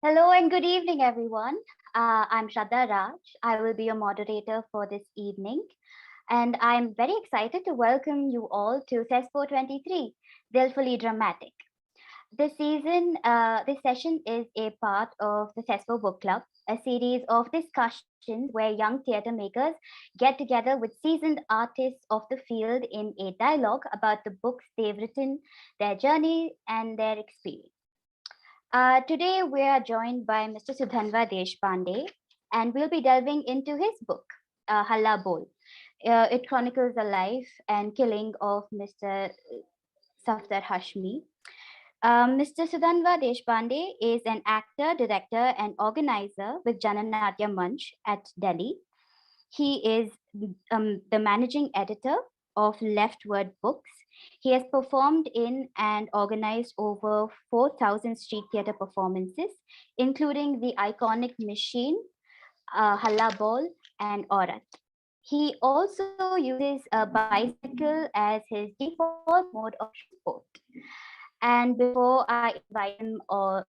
Hello and good evening, everyone. I'm Shradha Raj. I will be your moderator for this evening. And I'm very excited to welcome you all to Thespo 23, Delfully Dramatic. This session is a part of the Thespo Book Club, a series of discussions where young theatre makers get together with seasoned artists of the field in a dialogue about the books they've written, their journey, and their experience. Today, we are joined by Mr. Sudhanva Deshpande, and we'll be delving into his book, Halla Bol. It chronicles the life and killing of Mr. Safdar Hashmi. Mr. Sudhanva Deshpande is an actor, director, and organizer with Jana Natya Manch at Delhi. He is the managing editor of Leftward Books. He has performed in and organized over 4,000 street theater performances, including the iconic Machine, Halla Bol, and Aurat. He also uses a bicycle as his default mode of transport. And before I invite him over,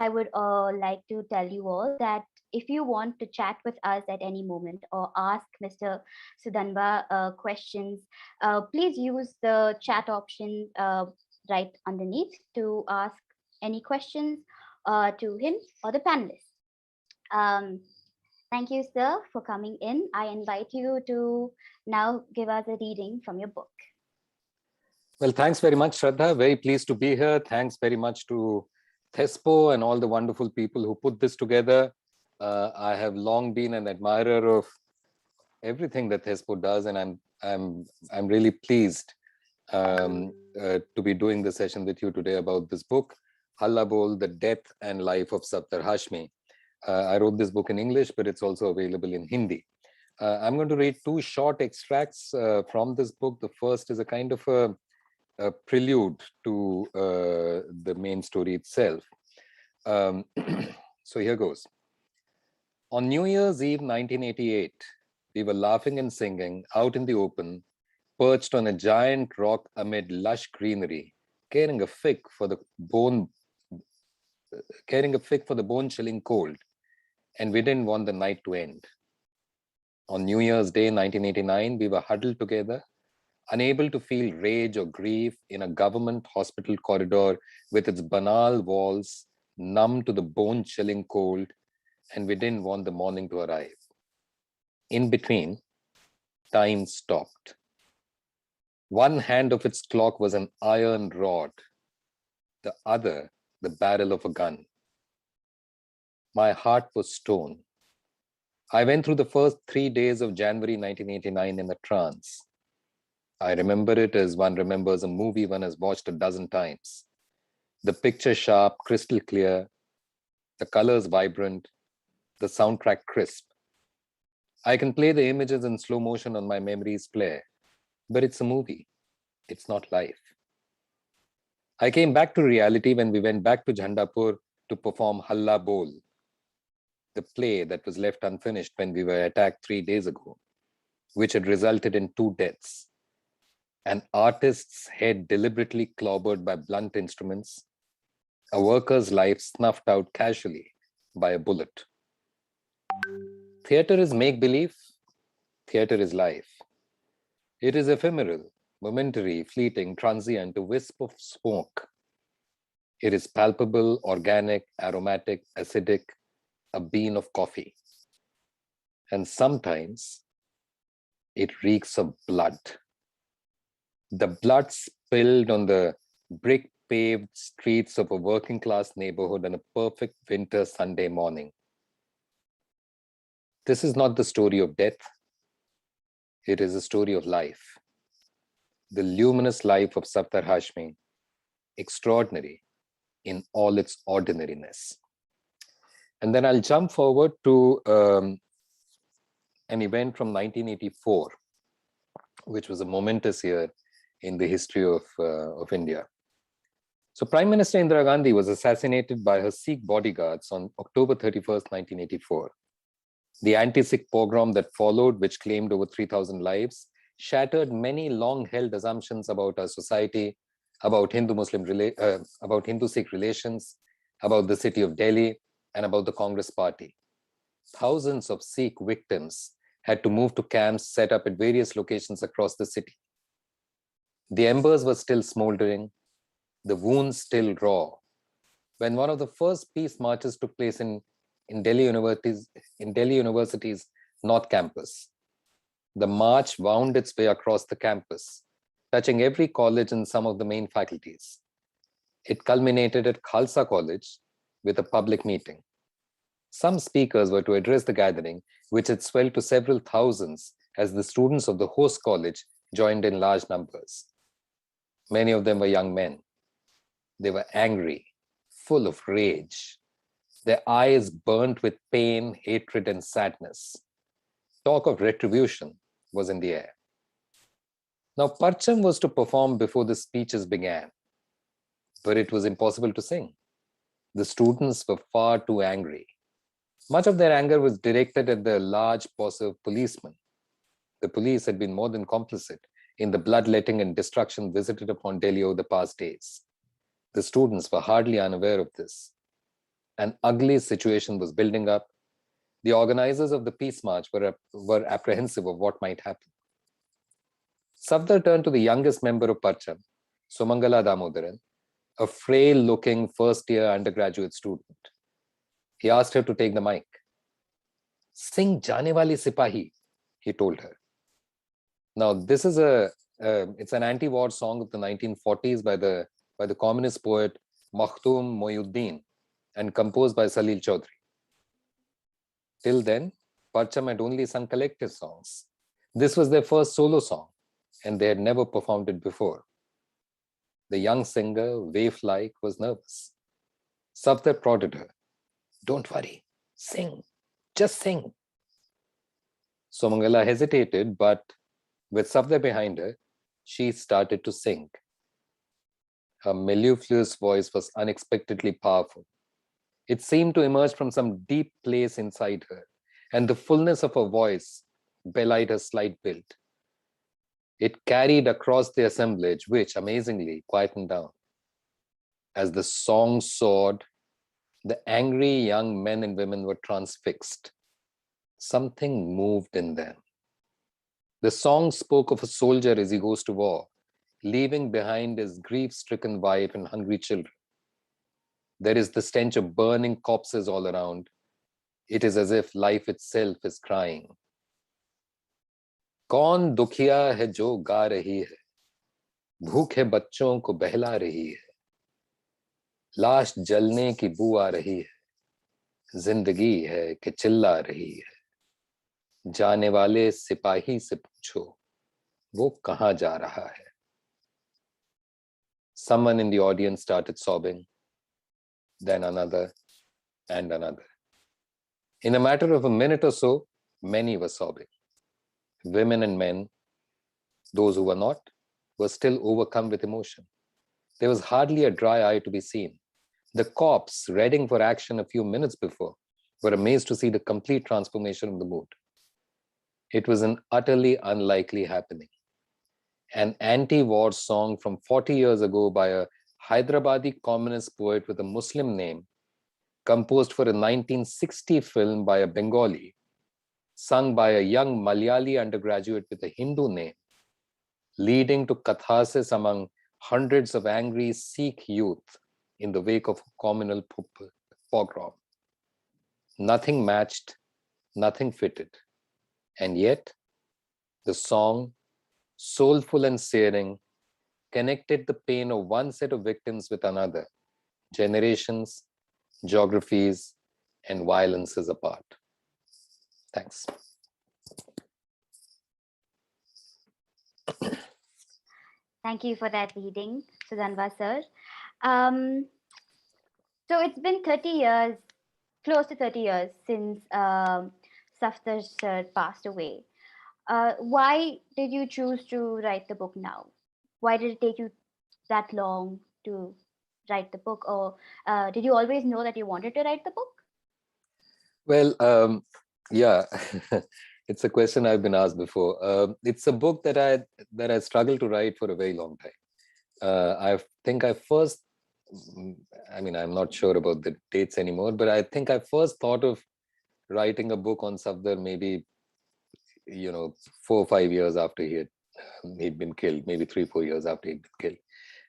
I would like to tell you all that if you want to chat with us at any moment or ask Mr. Sudhanva questions, please use the chat option right underneath to ask any questions to him or the panelists. Thank you, sir, for coming in. I invite you to now give us a reading from your book. Well, thanks very much, Shraddha. Very pleased to be here. Thanks very much to Thespo and all the wonderful people who put this together. I have long been an admirer of everything that Thespo does, and I'm really pleased to be doing the session with you today about this book, Halla Bol, The Death and Life of Safdar Hashmi. I wrote this book in English, but it's also available in Hindi. I'm going to read two short extracts from this book. The first is a kind of a prelude to the main story itself. So here goes. On New Year's Eve 1988, we were laughing and singing out in the open, perched on a giant rock amid lush greenery, caring a fig for the bone-chilling cold, and we didn't want the night to end. On New Year's Day 1989, we were huddled together, unable to feel rage or grief in a government hospital corridor with its banal walls numb to the bone-chilling cold, and we didn't want the morning to arrive. In between, time stopped. One hand of its clock was an iron rod, the other the barrel of a gun. My heart was stone. I went through the first 3 days of January 1989 in a trance. I remember it as one remembers a movie one has watched a dozen times. The picture sharp, crystal clear, the colors vibrant, the soundtrack crisp. I can play the images in slow motion on my memory's player, but it's a movie. It's not life. I came back to reality when we went back to Jhandapur to perform Halla Bol, the play that was left unfinished when we were attacked 3 days ago, which had resulted in 2 deaths. An artist's head deliberately clobbered by blunt instruments, a worker's life snuffed out casually by a bullet. Theatre is make-believe, theatre is life. It is ephemeral, momentary, fleeting, transient, a wisp of smoke. It is palpable, organic, aromatic, acidic, a bean of coffee. And sometimes it reeks of blood. The blood spilled on the brick-paved streets of a working-class neighborhood on a perfect winter Sunday morning. This is not the story of death. It is a story of life. The luminous life of Safdar Hashmi, extraordinary in all its ordinariness. And then I'll jump forward to an event from 1984, which was a momentous year in the history of India. So Prime Minister Indira Gandhi was assassinated by her Sikh bodyguards on October 31st, 1984. The anti-Sikh pogrom that followed, which claimed over 3,000 lives, shattered many long-held assumptions about our society, about Hindu-Sikh relations, about the city of Delhi, and about the Congress party. Thousands of Sikh victims had to move to camps set up at various locations across the city. The embers were still smoldering, the wounds still raw, when one of the first peace marches took place in Delhi University's North Campus. The march wound its way across the campus, touching every college and some of the main faculties. It culminated at Khalsa College with a public meeting. Some speakers were to address the gathering, which had swelled to several thousands as the students of the host college joined in large numbers. Many of them were young men. They were angry, full of rage. Their eyes burnt with pain, hatred, and sadness. Talk of retribution was in the air. Now, Parcham was to perform before the speeches began, but it was impossible to sing. The students were far too angry. Much of their anger was directed at the large posse of policemen. The police had been more than complicit in the bloodletting and destruction visited upon Delhi over the past days. The students were hardly unaware of this. An ugly situation was building up. The organizers of the peace march were apprehensive of what might happen. Safdar turned to the youngest member of Parcham, Sumangala Damodaran, a frail-looking first-year undergraduate student. He asked her to take the mic. "Sing Jaane Wali Sipahi," he told her. Now, this is it's an anti-war song of the 1940s by the communist poet Makhdoom Mohyuddin and composed by Salil Chaudhry. Till then, Parcham had only sung collective songs. This was their first solo song, and they had never performed it before. The young singer, waif-like, was nervous. Safdar prodded her. "Don't worry, sing, just sing." Somangala hesitated, but with Safdar behind her, she started to sing. Her mellifluous voice was unexpectedly powerful. It seemed to emerge from some deep place inside her, and the fullness of her voice belied her slight build. It carried across the assemblage, which amazingly quietened down. As the song soared, the angry young men and women were transfixed. Something moved in them. The song spoke of a soldier as he goes to war, leaving behind his grief-stricken wife and hungry children. There is the stench of burning corpses all around. It is as if life itself is crying. कौन दुखिया है जो गा रही है, भूखे बच्चों को बहला रही है, लाश जलने की बू आ रही है, जिंदगी है कि चिल्ला रही है, जाने वाले सिपाही से पूछो वो कहां जा रहा है. Someone in the audience started sobbing, then another and another. In a matter of a minute or so, many were sobbing. Women and men, those who were not, were still overcome with emotion. There was hardly a dry eye to be seen. The cops, readying for action a few minutes before, were amazed to see the complete transformation of the mood. It was an utterly unlikely happening. An anti-war song from 40 years ago by a Hyderabadi communist poet with a Muslim name, composed for a 1960 film by a Bengali, sung by a young Malayali undergraduate with a Hindu name, leading to catharsis among hundreds of angry Sikh youth in the wake of a communal pogrom. Nothing matched, nothing fitted. And yet, the song, soulful and searing, connected the pain of one set of victims with another, generations, geographies, and violences apart. Thanks. Thank you for that reading, Sudhanva sir. So it's been 30 years, close to 30 years since Safdar sir passed away. Why did you choose to write the book now? Why did it take you that long to write the book? Or did you always know that you wanted to write the book? Well, yeah, it's a question I've been asked before. It's a book that I struggled to write for a very long time. I think I first I mean, I'm not sure about the dates anymore, but I think I first thought of writing a book on Safdar maybe, 4 or 5 years after he'd been killed, maybe 3 or 4 years after he'd been killed.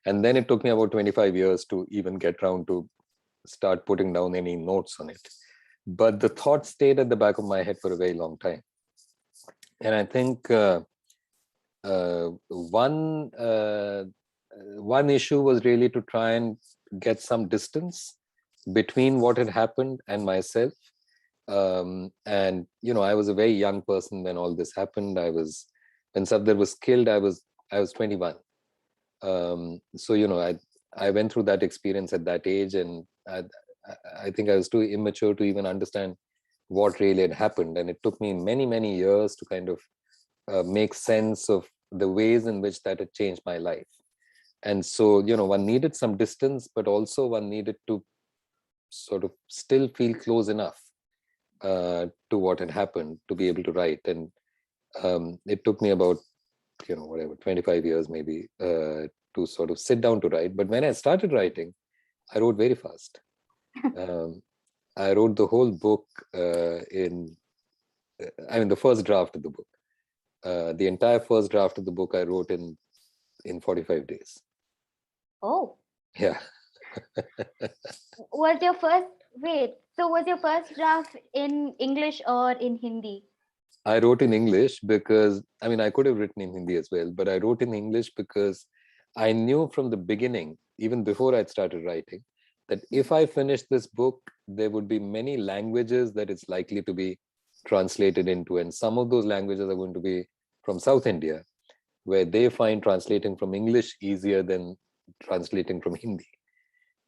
And then it took me about 25 years to even get around to start putting down any notes on it. But the thought stayed at the back of my head for a very long time. And I think one issue was really to try and get some distance between what had happened and myself. And I was a very young person when all this happened. When Safdar was killed, I was 21. So I went through that experience at that age, and I think I was too immature to even understand what really had happened. And it took me many, many years to kind of make sense of the ways in which that had changed my life. And so, one needed some distance, but also one needed to sort of still feel close enough to what had happened to be able to write. And it took me about, 25 years maybe to sort of sit down to write. But when I started writing, I wrote very fast. I wrote the whole book the first draft of the book. The entire first draft of the book I wrote in 45 days. Oh. Yeah. Was your first draft in English or in Hindi? I wrote in English because, I could have written in Hindi as well, but I wrote in English because I knew from the beginning, even before I'd started writing, that if I finished this book, there would be many languages that it's likely to be translated into. And some of those languages are going to be from South India, where they find translating from English easier than translating from Hindi.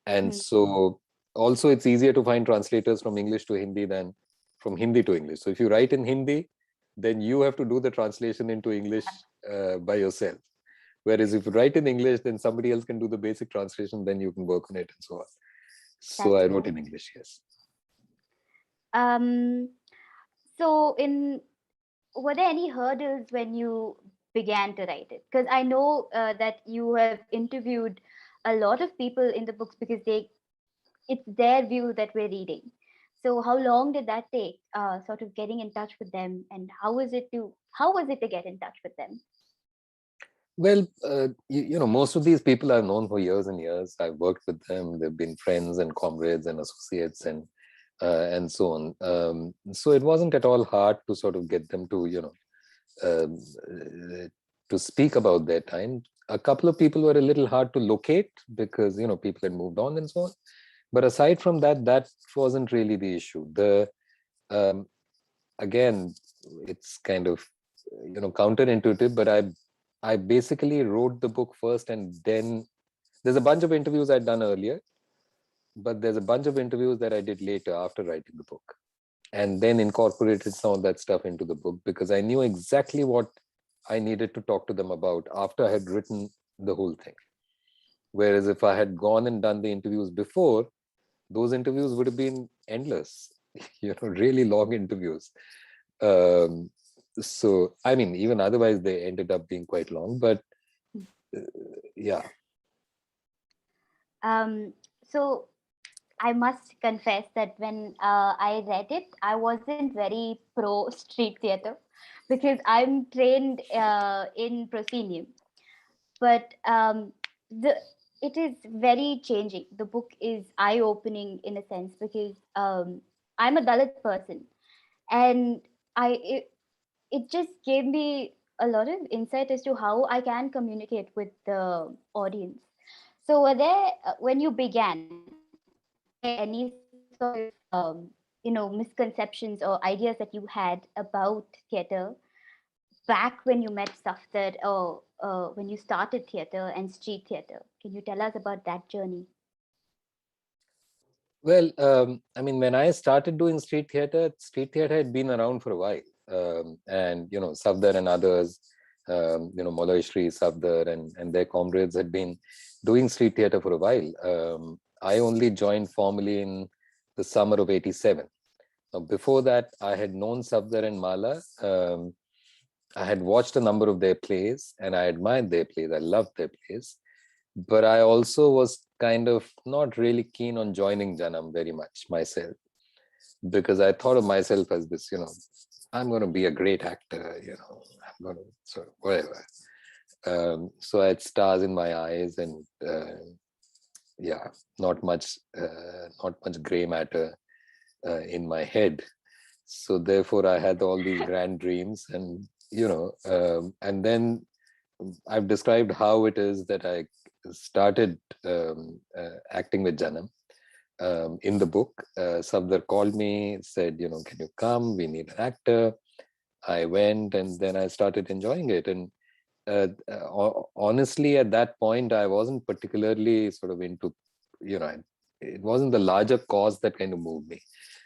And so also it's easier to find translators from English to Hindi than from Hindi to English. So if you write in Hindi, then you have to do the translation into English by yourself. Whereas if you write in English, then somebody else can do the basic translation, then you can work on it and so on. So I wrote in English, yes. So were there any hurdles when you began to write it? Because I know that you have interviewed a lot of people in the books because it's their view that we're reading. So how long did that take, sort of getting in touch with them, and how was it to get in touch with them? Well, most of these people I've known for years and years. I've worked with them. They've been friends and comrades and associates and so on. So it wasn't at all hard to sort of get them to, to speak about their time. A couple of people were a little hard to locate because, people had moved on and so on. But aside from that, that wasn't really the issue. Again, it's kind of, counterintuitive, but I basically wrote the book first, and then there's a bunch of interviews I'd done earlier, but there's a bunch of interviews that I did later after writing the book, and then incorporated some of that stuff into the book because I knew exactly what I needed to talk to them about after I had written the whole thing. Whereas if I had gone and done the interviews before, those interviews would have been endless, really long interviews. So, even otherwise they ended up being quite long, but yeah. So I must confess that when I read it, I wasn't very pro street theater because I'm trained in proscenium. But it is very changing. The book is eye-opening in a sense because I'm a Dalit person, and it just gave me a lot of insight as to how I can communicate with the audience. So, when you began, were there any sort of misconceptions or ideas that you had about theater back when you met Safdar or when you started theater and street theater? Can you tell us about that journey? Well, when I started doing street theater had been around for a while. And, Safdar and others, Maulai Shri, Safdar and their comrades had been doing street theater for a while. I only joined formally in the summer of 87. Now, before that, I had known Safdar and Mala. I had watched a number of their plays and I admired their plays. I loved their plays. But I also was kind of not really keen on joining Janam very much myself, because I thought of myself as this, I'm going to be a great actor, I'm going to sort of whatever. So I had stars in my eyes, and yeah, not much gray matter in my head. So therefore, I had all these grand dreams, and and then I've described how it is that I started acting with Janam. In the book, Safdar called me, said, can you come? We need an actor. I went, and then I started enjoying it. And honestly, at that point, I wasn't particularly sort of into, it wasn't the larger cause that kind of moved me.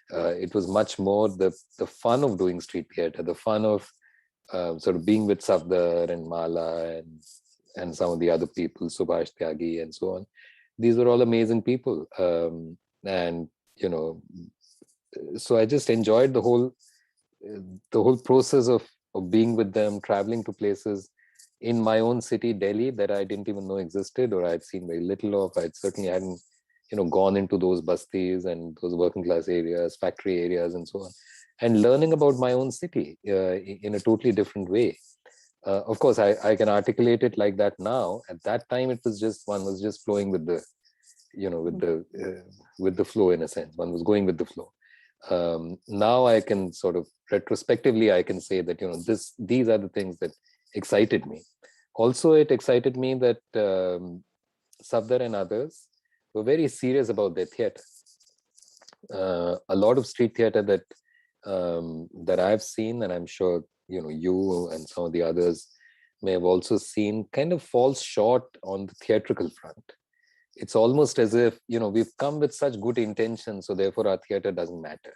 It was much more the fun of doing street theater, the fun of sort of being with Safdar and Mala and some of the other people, Subhash Tyagi and so on. These were all amazing people. And, so I just enjoyed the whole process of being with them, traveling to places in my own city, Delhi, that I didn't even know existed, or I'd seen very little of. I certainly hadn't, gone into those bastis and those working class areas, factory areas, and so on, and learning about my own city in a totally different way. Of course, I can articulate it like that now. At that time, it was just one was just flowing with the, with the flow, in a sense. One was going with the flow. Now I can sort of retrospectively, I can say that, these are the things that excited me. Also, it excited me that Safdar and others were very serious about their theatre. A lot of street theatre that I've seen, and I'm sure you and some of the others may have also seen, kind of falls short on the theatrical front. It's almost as if we've come with such good intentions, so therefore our theatre doesn't matter.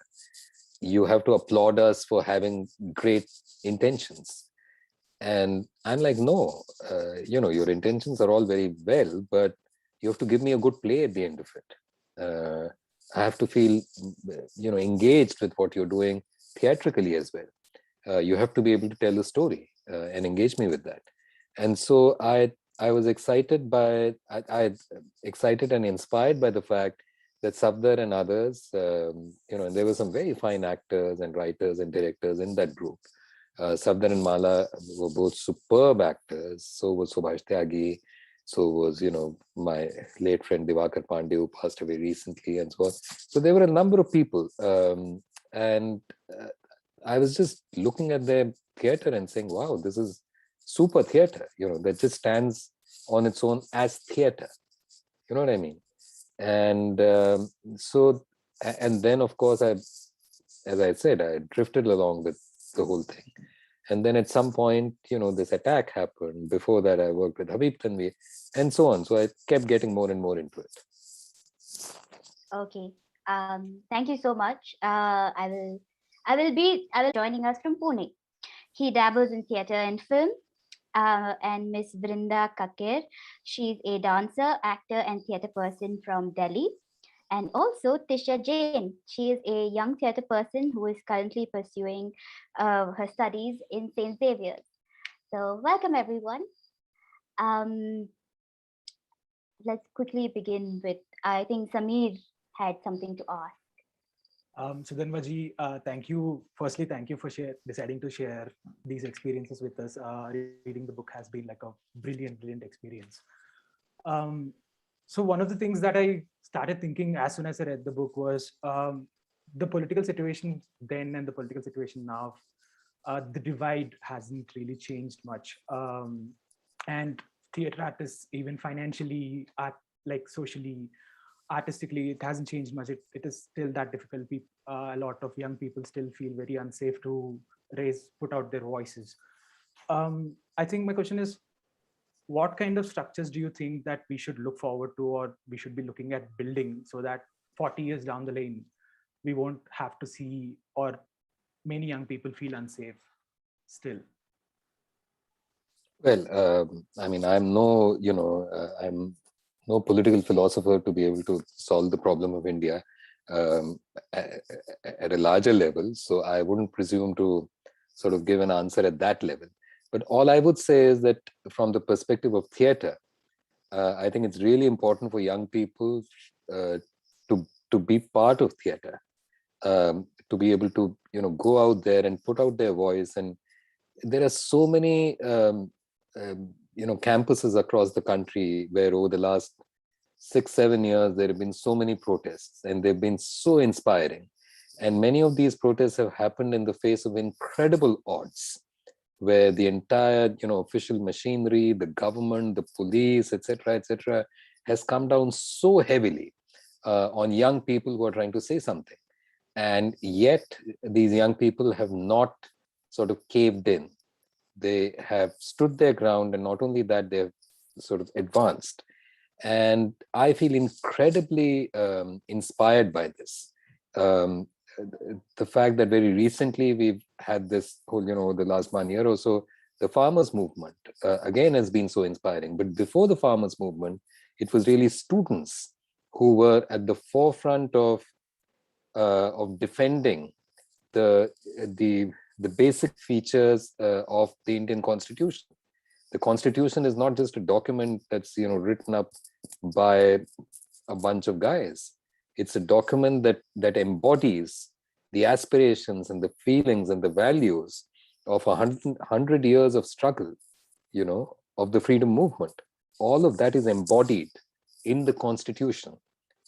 You have to applaud us for having great intentions. And I'm like, no, your intentions are all very well, but you have to give me a good play at the end of it. I have to feel, engaged with what you're doing theatrically as well. You have to be able to tell a story and engage me with that. And so I was excited I excited and inspired by the fact that Safdar and others, and there were some very fine actors and writers and directors in that group. Safdar and Mala were both superb actors. So was Subhash Tyagi. So was, my late friend Divakar Pandey, who passed away recently, and so on. So there were a number of people. And I was just looking at their theatre and saying, wow, this is super theatre, that just stands on its own as theatre. You know what I mean? And and then, of course, as I said, I drifted along with the whole thing. And then at some point, this attack happened. Before that, I worked with Habib Tanvi and so on. So I kept getting more and more into it. Okay. Thank you so much. I will joining us from Pune. He dabbles in theatre and film. And Miss Vrinda Kacker, she's a dancer, actor, and theatre person from Delhi. And also Tishya Jain. She is a young theatre person who is currently pursuing her studies in St. Xavier's. So welcome everyone. Um, let's quickly begin with, I think Sameer had something to ask. Sudhanva ji, Firstly, thank you for deciding to share these experiences with us. Reading the book has been like a brilliant experience. So one of the things that I started thinking as soon as I read the book was the political situation then and the political situation now. The divide hasn't really changed much. And theatre artists, even financially, socially, artistically, it hasn't changed much. It is still that difficult. A lot of young people still feel very unsafe to put out their voices. I think my question is, what kind of structures do you think that we should look forward to, or we should be looking at building, so that 40 years down the lane, we won't have to see, or many young people feel unsafe still? Well, I mean, I'm no political philosopher to be able to solve the problem of India at a larger level. So I wouldn't presume to sort of give an answer at that level. But all I would say is that from the perspective of theatre, I think it's really important for young people uh, to be part of theater, to be able to go out there and put out their voice. And there are so many campuses across the country where over the last 6-7 years there have been so many protests, and they've been so inspiring. And many of these protests have happened in the face of incredible odds, where the entire official machinery, the government, the police, etc., has come down so heavily on young people who are trying to say something. And yet these young people have not sort of caved in. They have stood their ground, and not only that, they have sort of advanced. And I feel incredibly inspired by this. um, the fact that very recently we've had this whole, the last 1 year or so, the farmers movement again has been so inspiring. But before the farmers movement, it was really students who were at the forefront of defending the the the basic features of the Indian Constitution. The Constitution is not just a document that's written up by a bunch of guys. It's a document that embodies the aspirations and the feelings and the values of 100 years of struggle, of the freedom movement. All of that is embodied in the Constitution.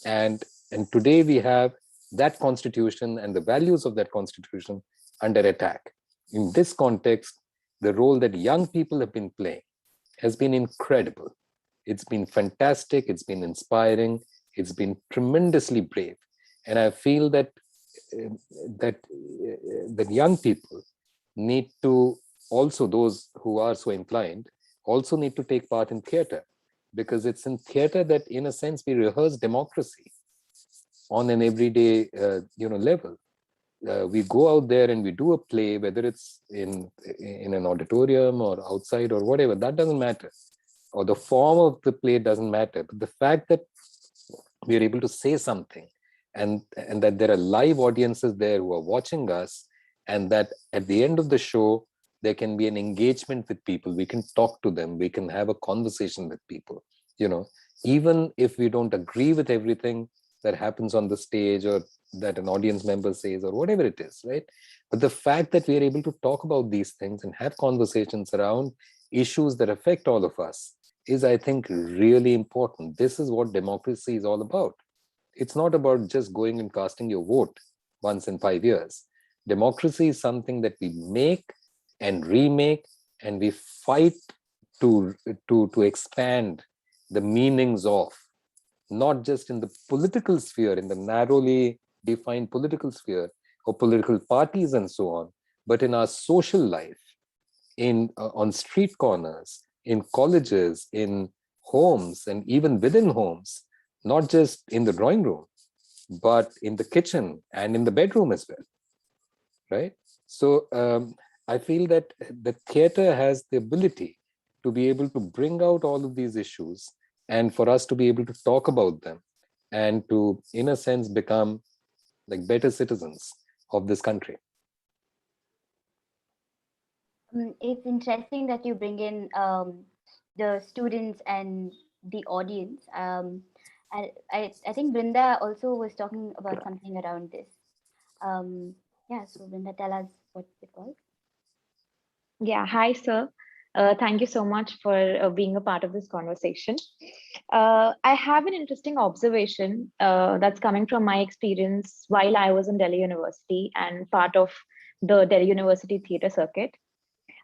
And today we have that Constitution and the values of that Constitution under attack. In this context, the role that young people have been playing has been incredible. It's been fantastic. It's been inspiring. It's been tremendously brave. And I feel that that young people need to also, those who are so inclined, also need to take part in theater, because it's in theater that, in a sense, we rehearse democracy on an everyday level. We go out there and we do a play, whether it's in an auditorium or outside or whatever, that doesn't matter, or the form of the play doesn't matter. But the fact that we are able to say something, and that there are live audiences there who are watching us, and that at the end of the show there can be an engagement with people, we can talk to them, we can have a conversation with people, even if we don't agree with everything that happens on the stage, or that an audience member says, or whatever it is, right? But the fact that we are able to talk about these things and have conversations around issues that affect all of us is, I think, really important. This is what democracy is all about. It's not about just going and casting your vote once in 5 years. Democracy is something that we make and remake, and we fight to expand the meanings of, not just in the political sphere, in the narrowly defined political sphere or political parties and so on, but in our social life, on street corners, in colleges, in homes, and even within homes, not just in the drawing room, but in the kitchen and in the bedroom as well, right? So I feel that the theater has the ability to be able to bring out all of these issues, and for us to be able to talk about them, and to, in a sense, become like better citizens of this country. It's interesting that you bring in the students and the audience. I think Vrinda also was talking about something around this. Yeah, so Vrinda, tell us what it was. Yeah, hi, sir. Thank you so much for being a part of this conversation. I have an interesting observation that's coming from my experience while I was in Delhi University and part of the Delhi University theatre circuit.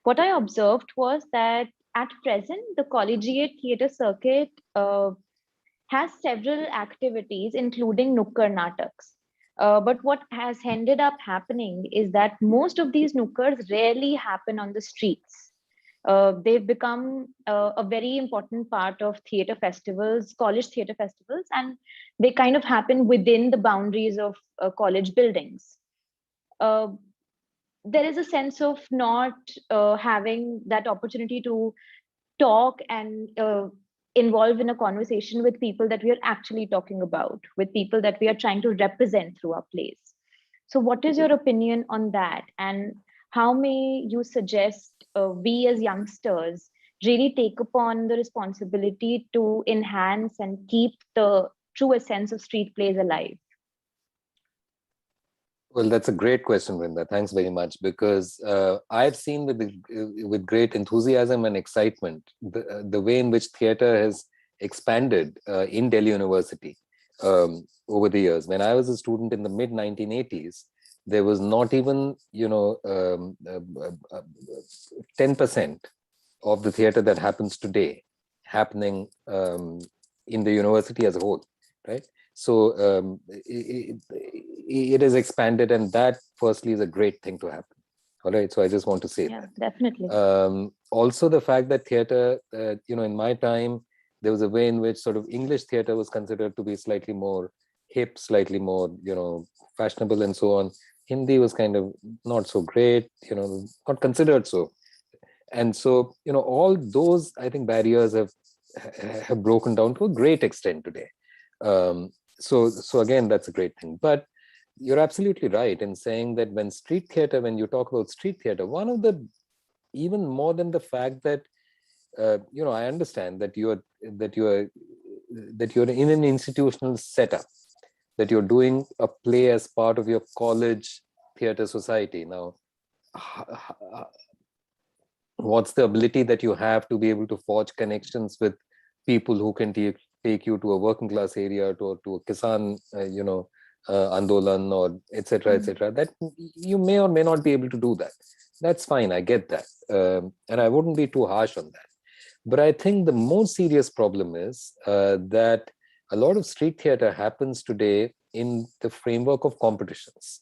What I observed was that at present, the collegiate theatre circuit has several activities, including Nukkar Nataks. But what has ended up happening is that most of these Nukkars rarely happen on the streets. They've become a very important part of theatre festivals, college theatre festivals, and they kind of happen within the boundaries of college buildings. There is a sense of not having that opportunity to talk and involve in a conversation with people that we are actually talking about, with people that we are trying to represent through our plays. So what is your opinion on that? And how may you suggest we as youngsters really take upon the responsibility to enhance and keep the true essence of street plays alive? Well, that's a great question, Vrinda. Thanks very much, because I've seen with great enthusiasm and excitement the way in which theatre has expanded in Delhi University over the years. When I was a student in the mid 1980s, there was not even 10% of the theatre that happens today happening in the university as a whole, right? So it is expanded, and that firstly is a great thing to happen. All right, so I just want to say that. Definitely. Also, the fact that theatre, in my time, there was a way in which sort of English theatre was considered to be slightly more hip, slightly more, fashionable, and so on. Hindi was kind of not so great, not considered so. And so, all those, I think, barriers have broken down to a great extent today. So again, that's a great thing. But you're absolutely right in saying that when you talk about street theater, one of the, even more than the fact that, I understand that you're in an institutional setup, that you're doing a play as part of your college theater society. Now, what's the ability that you have to be able to forge connections with people who can take you to a working class area, to a Kisan, Andolan, or etc., that you may or may not be able to do that. That's fine. I get that. And I wouldn't be too harsh on that. But I think the more serious problem is that a lot of street theater happens today in the framework of competitions.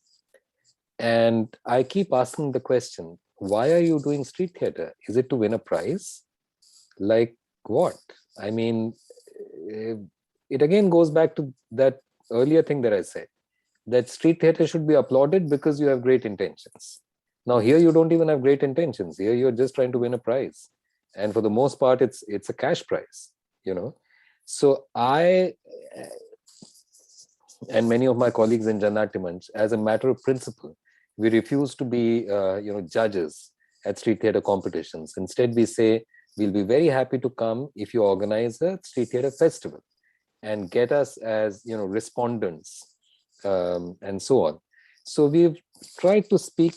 And I keep asking the question, why are you doing street theater? Is it to win a prize? Like what? I mean, it again goes back to that earlier thing that I said, that street theater should be applauded because you have great intentions. Now here you don't even have great intentions. Here you're just trying to win a prize. And for the most part, it's a cash prize, So I, and many of my colleagues in Jana Natya Manch, as a matter of principle, we refuse to be, judges at street theater competitions. Instead, we say, we'll be very happy to come if you organize a street theater festival and get us as, respondents, and so on. So we've tried to speak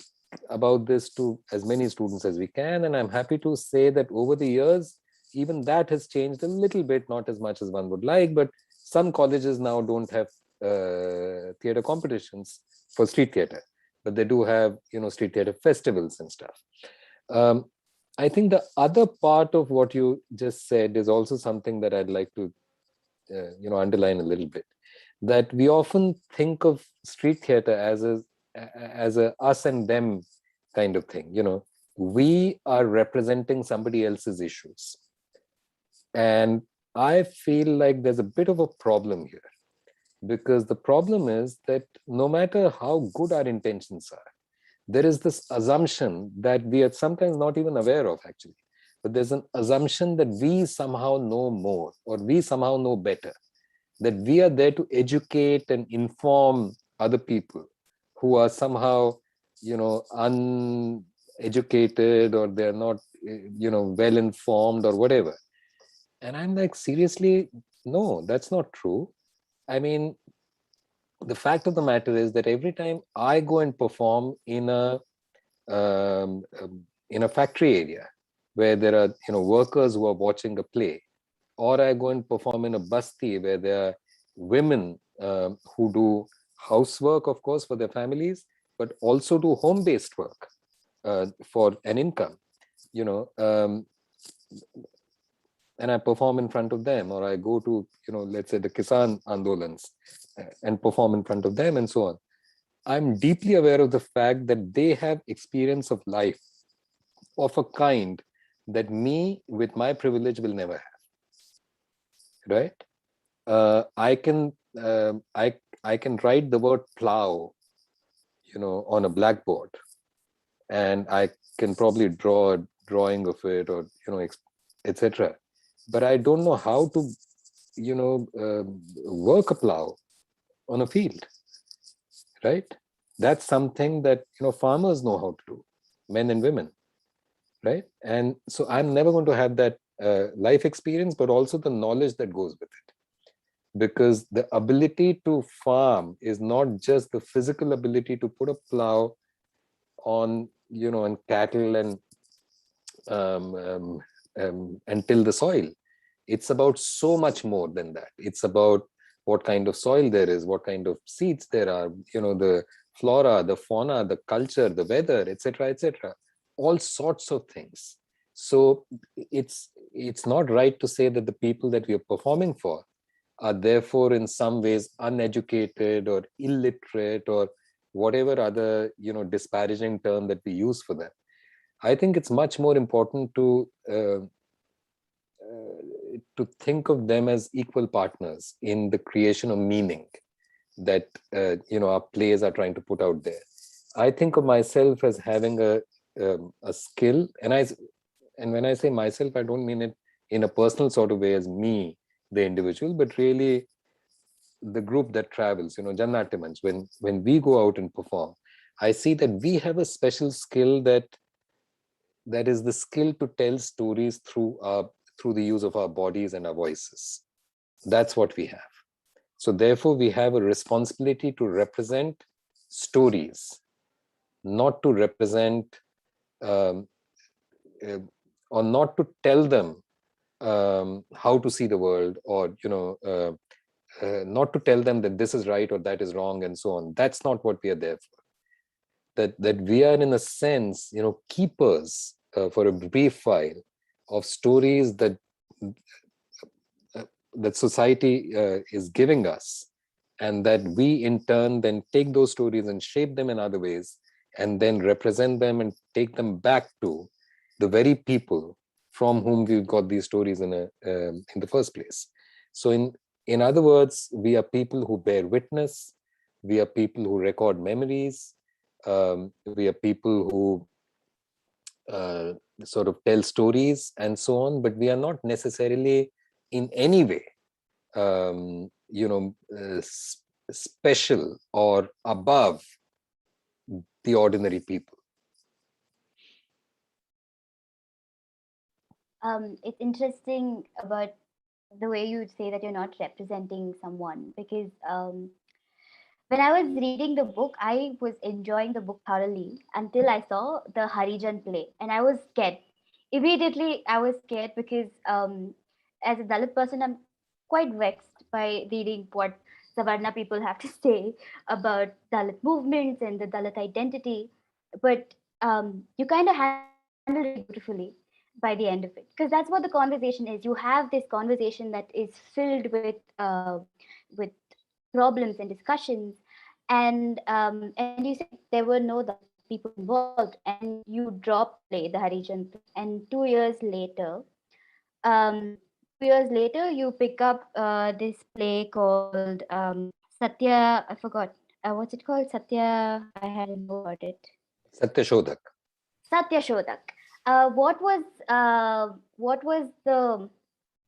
about this to as many students as we can. And I'm happy to say that over the years, even that has changed a little bit, not as much as one would like, but some colleges now don't have theater competitions for street theater, but they do have, street theater festivals and stuff. I think the other part of what you just said is also something that I'd like to, underline a little bit, that we often think of street theater as a us and them kind of thing. We are representing somebody else's issues. And I feel like there's a bit of a problem here, because the problem is that no matter how good our intentions are, there is this assumption that we are sometimes not even aware of, actually. But there's an assumption that we somehow know more, or we somehow know better, that we are there to educate and inform other people who are somehow, uneducated, or they're not, well informed or whatever. And I'm like, seriously, no, that's not true. I mean, the fact of the matter is that every time I go and perform in a factory area where there are, workers who are watching a play, or I go and perform in a basti where there are women who do housework, of course, for their families, but also do home-based work for an income, and I perform in front of them, or I go to, let's say the Kisan Andolans and perform in front of them, and so on. I'm deeply aware of the fact that they have experience of life of a kind that me, with my privilege, will never have. Right? I can write the word plow, on a blackboard, and I can probably draw a drawing of it, or etc. But I don't know how to, work a plow on a field. Right? That's something that farmers know how to do, men and women. right? And so I'm never going to have that life experience, but also the knowledge that goes with it. Because the ability to farm is not just the physical ability to put a plow on, and cattle and till the soil. It's about so much more than that. It's about what kind of soil there is, what kind of seeds there are, the flora, the fauna, the culture, the weather, etc., etc., all sorts of things. So it's not right to say that the people that we are performing for are therefore in some ways uneducated or illiterate or whatever other disparaging term that we use for them. I think it's much more important to think of them as equal partners in the creation of meaning that our plays are trying to put out there. I think of myself as having a skill, and when I say myself, I don't mean it in a personal sort of way as me, the individual, but really the group that travels. Jana Natya Manch, when we go out and perform, I see that we have a special skill that is the skill to tell stories through the use of our bodies and our voices. That's what we have. So therefore, we have a responsibility to represent stories, not to represent or not to tell them how to see the world, or not to tell them that this is right or that is wrong and so on. That's not what we are there for. That we are, in a sense, keepers for a brief while of stories that society is giving us, and that we in turn then take those stories and shape them in other ways, and then represent them and take them back to the very people from whom we got these stories in the first place. So in other words, we are people who bear witness, we are people who record memories, we are people who sort of tell stories and so on, but we are not necessarily in any way special or above the ordinary people. It's interesting about the way you say that you're not representing someone, because when I was reading the book, I was enjoying the book thoroughly until I saw the Harijan play, and I was scared. Immediately, I was scared because, as a Dalit person, I'm quite vexed by reading what Savarna people have to say about Dalit movements and the Dalit identity. But you kind of handled it beautifully by the end of it, because that's what the conversation is. You have this conversation that is filled with problems and discussions, and you said there were no Dalit people involved, and you dropped the play, the Harijan play, and 2 years later, 2 years later, you pick up this play called Satya. I forgot what's it called. Satya. I had a note about it. Satya Shodhak. Satya Shodhak.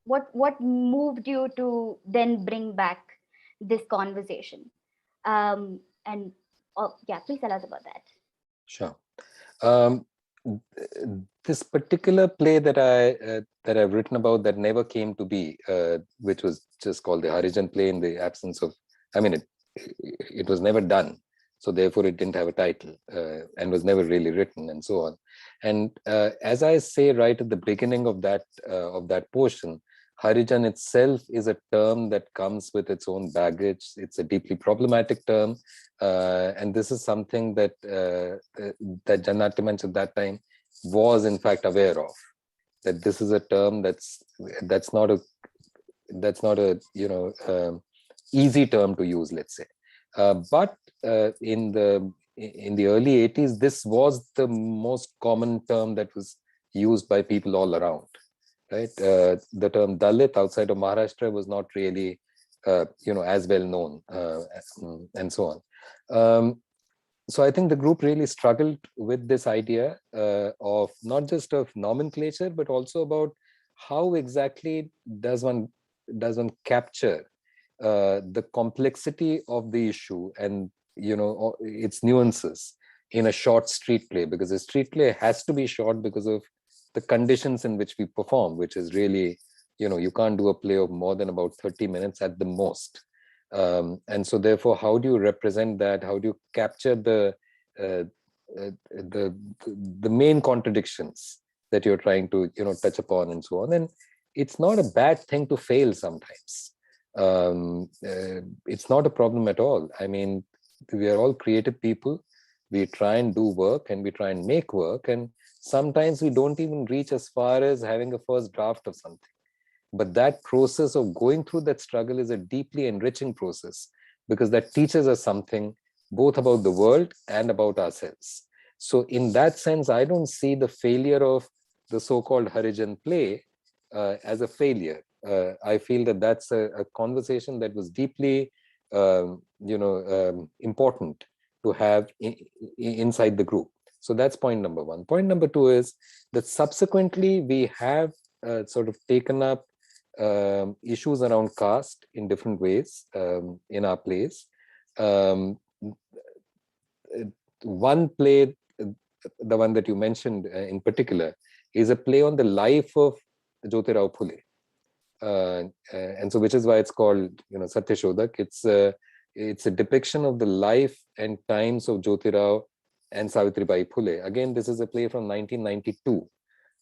What moved you to then bring back this conversation? And yeah, please tell us about that. Sure. This particular play that I've written about that never came to be, which was just called the Harijan play in the absence of, I mean, it was never done, so therefore it didn't have a title and was never really written and so on. And as I say right at the beginning of that portion, Harijan itself is a term that comes with its own baggage. It's a deeply problematic term, and this is something that Jana Natya Manch at that time was in fact aware of. That this is a term that's not a easy term to use, let's say. But in the early 80s, this was the most common term that was used by people all around. Right, the term Dalit outside of Maharashtra was not really, as well known, and so on. So I think the group really struggled with this idea of not just of nomenclature, but also about how exactly does one capture the complexity of the issue and its nuances in a short street play, because a street play has to be short because of the conditions in which we perform, which is really, you can't do a play of more than about 30 minutes at the most. And so therefore, how do you represent that? How do you capture the main contradictions that you're trying to, touch upon and so on? And it's not a bad thing to fail sometimes. It's not a problem at all. I mean, we are all creative people. We try and do work and we try and make work. And sometimes we don't even reach as far as having a first draft of something. But that process of going through that struggle is a deeply enriching process, because that teaches us something both about the world and about ourselves. So in that sense, I don't see the failure of the so-called Harijan play as a failure. I feel that that's a conversation that was deeply, important to have inside the group. So that's point number one. Point number two is that subsequently we have sort of taken up issues around caste in different ways in our plays. One play, the one that you mentioned in particular, is a play on the life of Jyotirao Phule. And so which is why it's called, Satyashodak. It's a depiction of the life and times of Jyotirao and Savitribai Phule. Again, this is a play from 1992.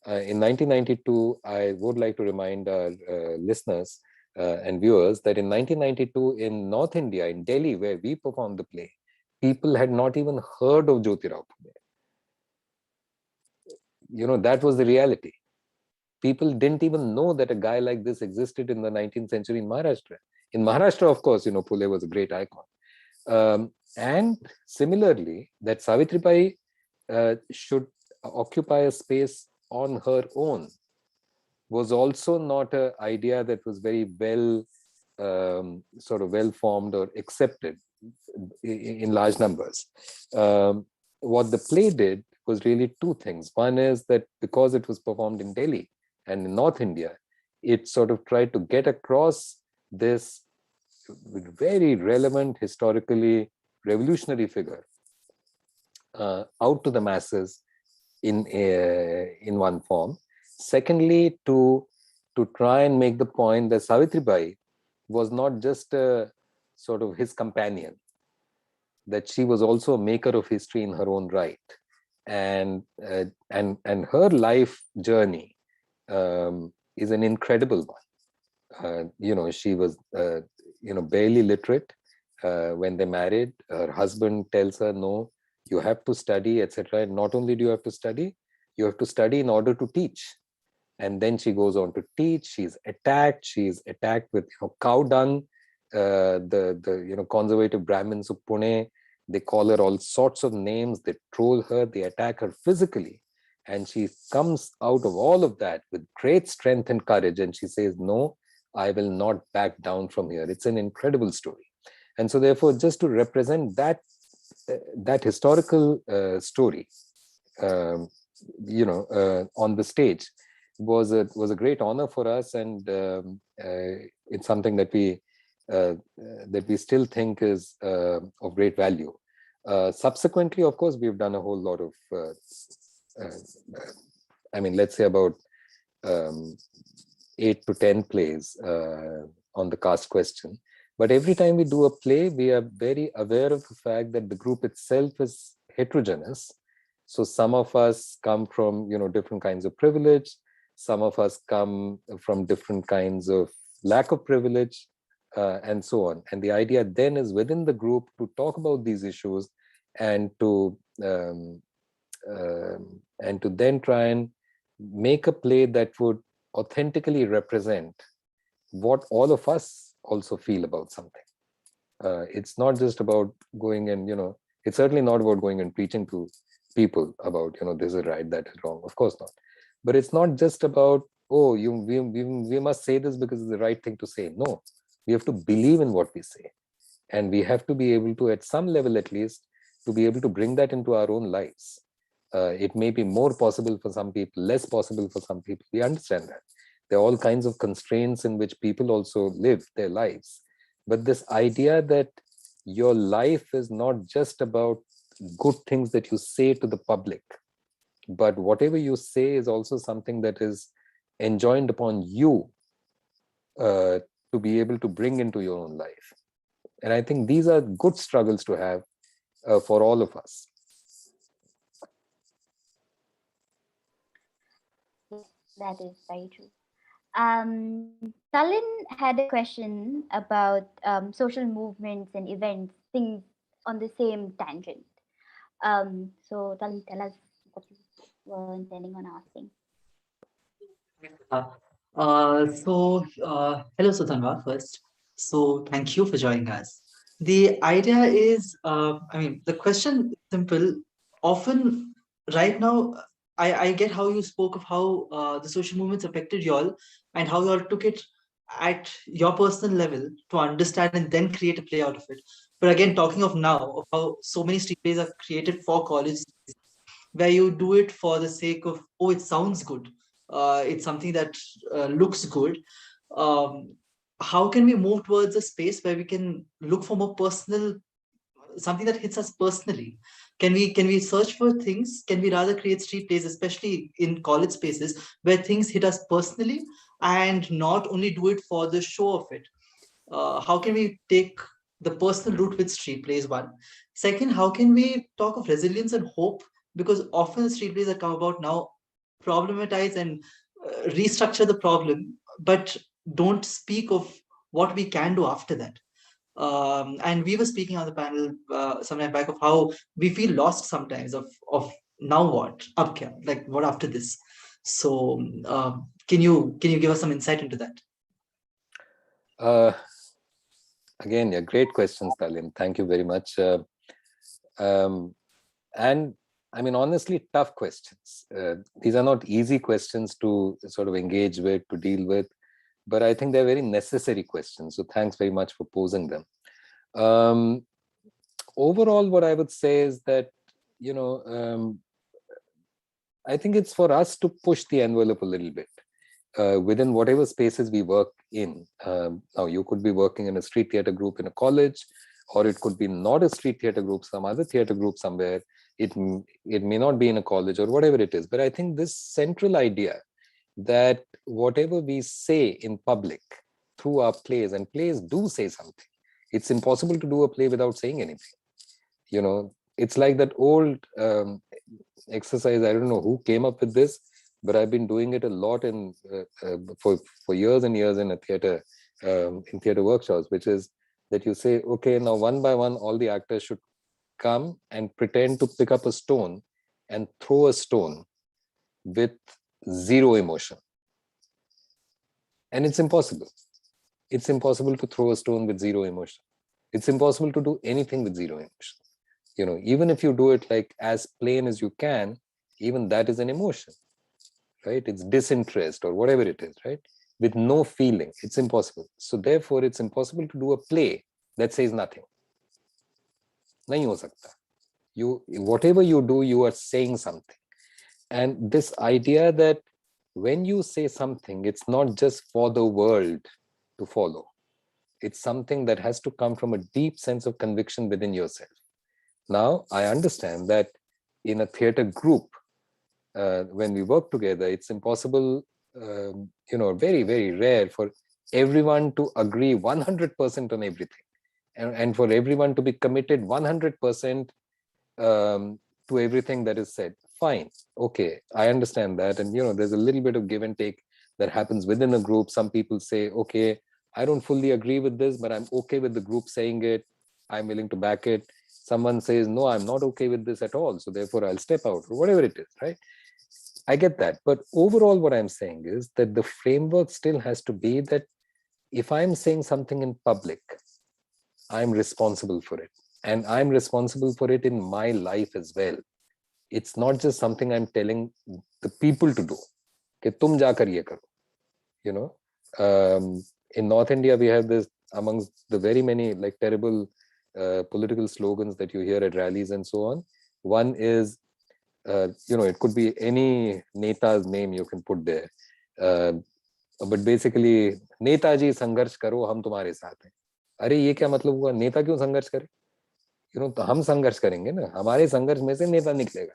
In 1992, I would like to remind our listeners and viewers that in 1992 in North India, in Delhi, where we performed the play, people had not even heard of Jyotirao Phule. That was the reality. People didn't even know that a guy like this existed in the 19th century in Maharashtra. In Maharashtra, of course, Phule was a great icon. And similarly, that Savitribai should occupy a space on her own was also not an idea that was very well formed or accepted in large numbers. What the play did was really two things. One is that because it was performed in Delhi and in North India, it sort of tried to get across this very relevant, historically revolutionary figure out to the masses in one form. Secondly, to try and make the point that Savitribai was not just a sort of his companion, that she was also a maker of history in her own right, and her life journey is an incredible one. She was barely literate when they married. Her husband tells her, no, you have to study, etc. And not only do you have to study in order to teach. And then she goes on to teach. She's attacked with cow dung. The conservative Brahmins of Pune, they call her all sorts of names. They troll her. They attack her physically. And she comes out of all of that with great strength and courage. And she says, no, I will not back down from here. It's an incredible story. And so therefore, just to represent that historical story, on the stage was a great honor for us, and it's something that we still think is of great value. Subsequently, of course, we've done a whole lot of, let's say about 8 to 10 plays on the caste question. But every time we do a play, we are very aware of the fact that the group itself is heterogeneous. So some of us come from, different kinds of privilege. Some of us come from different kinds of lack of privilege, and so on. And the idea then is within the group to talk about these issues and to then try and make a play that would authentically represent what all of us also feel about something. It's not just about going and, it's certainly not about going and preaching to people about, this is right, that is wrong. Of course not. But it's not just about, we must say this because it's the right thing to say. No, we have to believe in what we say. And we have to be able to, at some level at least, to be able to bring that into our own lives. It may be more possible for some people, less possible for some people. We understand that. There are all kinds of constraints in which people also live their lives. But this idea that your life is not just about good things that you say to the public, but whatever you say is also something that is enjoined upon you to be able to bring into your own life. And I think these are good struggles to have for all of us. Yes, that is very true. Talin had a question about social movements and events, things on the same tangent. So Talin, tell us what you were intending on asking. Uh, Hello, Sudhanva, first. So, thank you for joining us. The idea is, the question is simple. Often, right now, I get how you spoke of how the social movements affected y'all and how y'all took it at your personal level to understand and then create a play out of it. But again, talking of now, of how so many street plays are created for college, where you do it for the sake of, oh, it sounds good, it's something that looks good. um, how can we move towards a space where we can look for more personal, something that hits us personally? Can we search for things? Can we rather create street plays, especially in college spaces, where things hit us personally and not only do it for the show of it? How can we take the personal route with street plays? One. Second, how can we talk of resilience and hope? Because often the street plays that come about now problematize and restructure the problem, but don't speak of what we can do after that. And we were speaking on the panel some time back of how we feel lost sometimes of now what up here, like what after this. So can you give us some insight into that? Again, yeah, great questions, Talin. Thank you very much. And I mean, honestly, tough questions. These are not easy questions to sort of engage with, to deal with, but I think they're very necessary questions. So thanks very much for posing them. Overall, what I would say is that, I think it's for us to push the envelope a little bit within whatever spaces we work in. Now, you could be working in a street theater group in a college, or it could be not a street theater group, some other theater group somewhere. It may not be in a college or whatever it is. But I think this central idea that whatever we say in public through our plays, and plays do say something. It's impossible to do a play without saying anything. It's like that old exercise. I don't know who came up with this, but I've been doing it a lot for years and years in theater workshops, which is that you say, okay, now one by one, all the actors should come and pretend to pick up a stone and throw a stone with zero emotion. And it's impossible. It's impossible to throw a stone with zero emotion. It's impossible to do anything with zero emotion. Even if you do it like as plain as you can, even that is an emotion, right? It's disinterest or whatever it is, right? With no feeling, it's impossible. So therefore, it's impossible to do a play that says nothing. Nahi ho sakta. Whatever you do, you are saying something. And this idea that when you say something, it's not just for the world to follow. It's something that has to come from a deep sense of conviction within yourself. Now, I understand that in a theater group, when we work together, it's impossible, very, very rare for everyone to agree 100% on everything. And for everyone to be committed 100% to everything that is said. Fine. Okay. I understand that. And, there's a little bit of give and take that happens within a group. Some people say, okay, I don't fully agree with this, but I'm okay with the group saying it. I'm willing to back it. Someone says, no, I'm not okay with this at all. So therefore I'll step out, or whatever it is, right? I get that. But overall, what I'm saying is that the framework still has to be that if I'm saying something in public, I'm responsible for it. And I'm responsible for it in my life as well. It's not just something I'm telling the people to do. Ke tum ja kar ye karo. In North India, we have this amongst the very many like terrible political slogans that you hear at rallies and so on. One is, it could be any Neta's name you can put there. But basically, Netaji संघर्ष करो हम तुम्हारे साथ हैं. अरे ये क्या मतलब हुआ? नेता क्यों संघर्ष करे? तो हम संघर्ष करेंगे ना, हमारे संघर्ष में से नेता निकलेगा.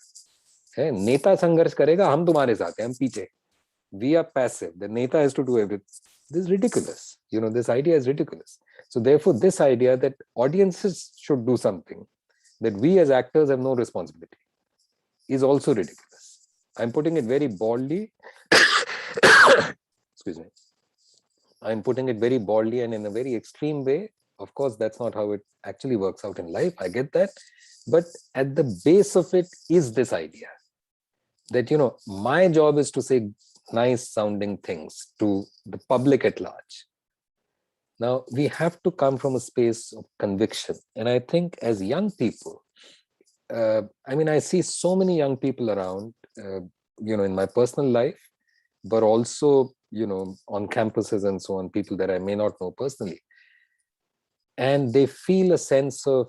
है नेता संघर्ष करेगा, हम तुम्हारे साथ हैं, हम पीछे. We are passive. The neta has to do everything. This is ridiculous. This idea is ridiculous. So therefore, this idea that audiences should do something, that we as actors have no responsibility, is also ridiculous. I'm putting it very baldly. Excuse me. I'm putting it very baldly and in a very extreme way. Of course, that's not how it actually works out in life. I get that. But at the base of it is this idea that, my job is to say nice sounding things to the public at large. Now, we have to come from a space of conviction. And I think as young people, I see so many young people around, in my personal life, but also, on campuses and so on, people that I may not know personally. And they feel a sense of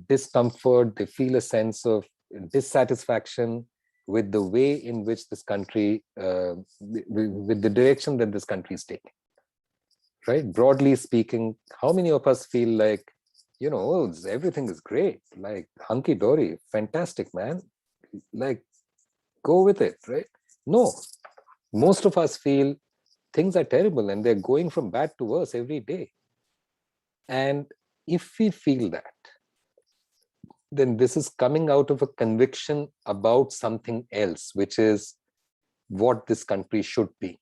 discomfort, they feel a sense of dissatisfaction with the way in which this country, with the direction that this country is taking. Right? Broadly speaking, how many of us feel like, everything is great, like hunky-dory, fantastic, man, like go with it, right? No, most of us feel things are terrible and they're going from bad to worse every day. And if we feel that, then this is coming out of a conviction about something else, which is what this country should be.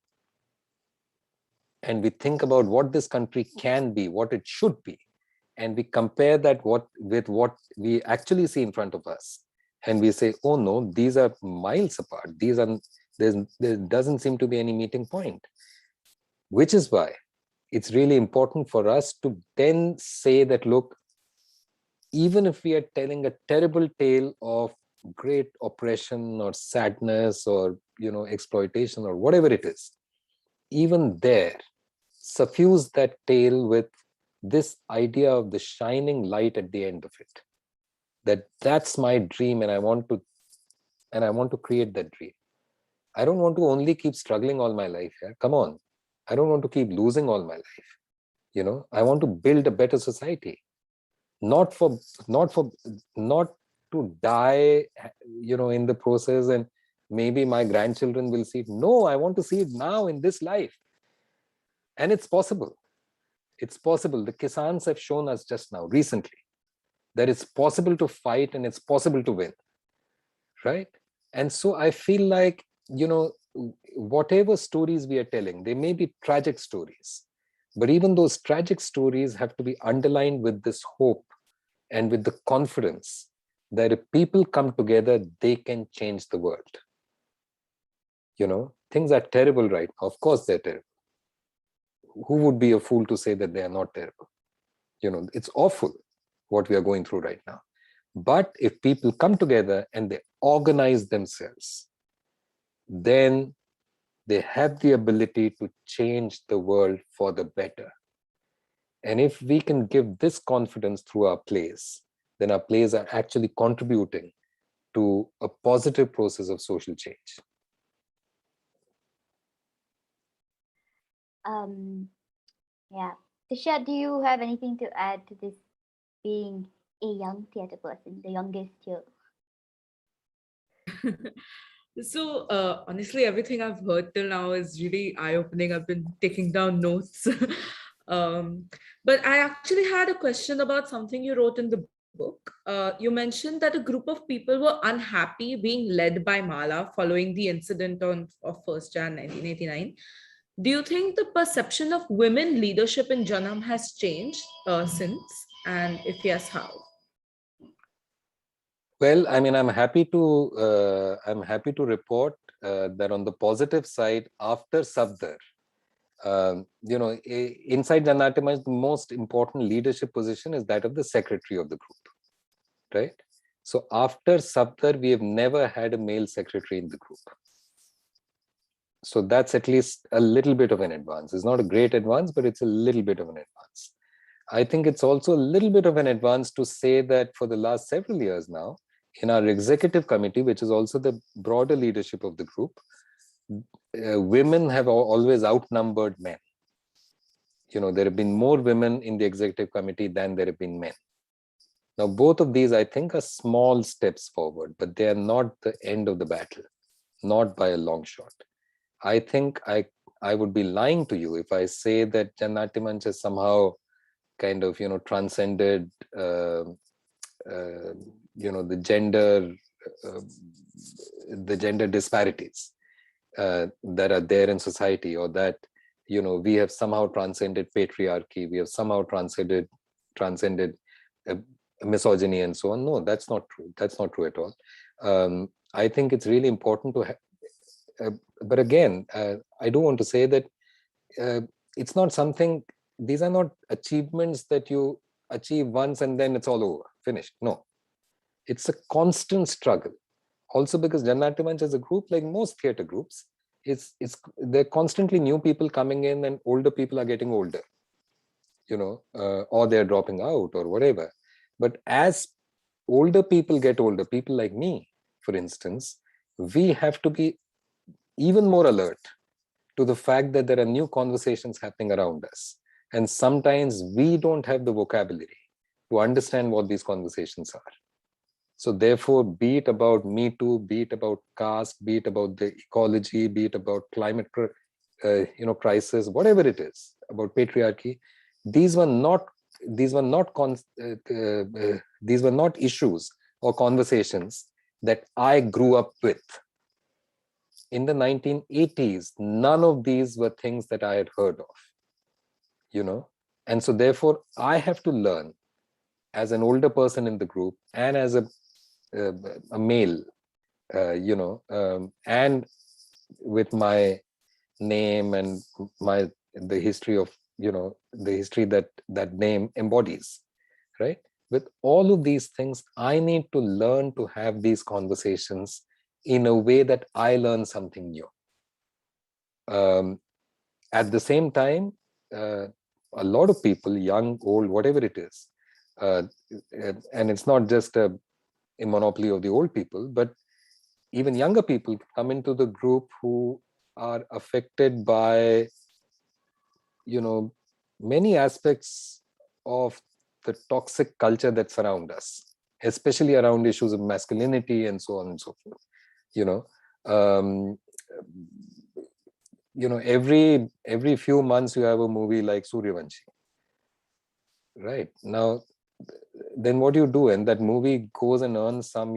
And we think about what this country can be, what it should be. And we compare that with what we actually see in front of us. And we say, oh no, these are miles apart. There doesn't seem to be any meeting point. Which is why it's really important for us to then say that, look, even if we are telling a terrible tale of great oppression or sadness or, exploitation or whatever it is, even there, suffuse that tale with this idea of the shining light at the end of it. That's my dream, and I want to create that dream. I don't want to only keep struggling all my life. Yeah? Come on. I don't want to keep losing all my life. I want to build a better society. Not to die, in the process, and maybe my grandchildren will see it. No, I want to see it now in this life. And it's possible. It's possible. The Kisans have shown us just now, recently, that it's possible to fight and it's possible to win. Right? And so I feel like, whatever stories we are telling, they may be tragic stories, but even those tragic stories have to be underlined with this hope and with the confidence that if people come together, they can change the world. Things are terrible right now. Of course they're terrible. Who would be a fool to say that they are not terrible? It's awful what we are going through right now. But if people come together and they organize themselves, then they have the ability to change the world for the better. And if we can give this confidence through our plays, then our plays are actually contributing to a positive process of social change. Yeah. Tishya, do you have anything to add to this, being a young theatre person, the youngest here? So honestly, everything I've heard till now is really eye-opening. I've been taking down notes. But I actually had a question about something you wrote in the book. You mentioned that a group of people were unhappy being led by Mala following the incident of 1st Jan 1989. Do you think the perception of women leadership in Janam has changed since? And if yes, how? Well, I'm happy to report that on the positive side, after Safdar, inside Jana Natya Manch, the most important leadership position is that of the secretary of the group, right? So after Safdar, we have never had a male secretary in the group. So that's at least a little bit of an advance. It's not a great advance, but it's a little bit of an advance. I think it's also a little bit of an advance to say that for the last several years now, in our executive committee, which is also the broader leadership of the group, women have always outnumbered men. There have been more women in the executive committee than there have been men. Now, both of these, I think, are small steps forward, but they are not the end of the battle, not by a long shot. I think I would be lying to you if I say that Jana Natya Manch has somehow kind of, transcended, the uh, gender disparities that are there in society, or that, we have somehow transcended patriarchy, we have somehow transcended uh, misogyny and so on. No, that's not true. That's not true at all. I think it's really important to but again, I do want to say that it's not something, these are not achievements that you achieve once and then it's all over, finished. No, it's a constant struggle. Also because Jana Natya Manch as a group, like most theatre groups, there are constantly new people coming in and older people are getting older, or they're dropping out or whatever. But as older people get older, people like me, for instance, we have to be even more alert to the fact that there are new conversations happening around us. And sometimes we don't have the vocabulary to understand what these conversations are. So therefore, be it about Me Too, be it about caste, be it about the ecology, be it about climate crisis, whatever it is, about patriarchy, these were not issues or conversations that I grew up with. In the 1980s, none of these were things that I had heard of, and so therefore I have to learn as an older person in the group and as a male, and with my name and the history of, the history that name embodies, right? With all of these things, I need to learn to have these conversations in a way that I learn something new. At the same time, a lot of people, young, old, whatever it is, and it's not just a monopoly of the old people, but even younger people come into the group who are affected by, many aspects of the toxic culture that surround us, especially around issues of masculinity and so on and so forth. Um, every few months you have a movie like Suryavanshi, right? Now, then what do you do? And that movie goes and earns some,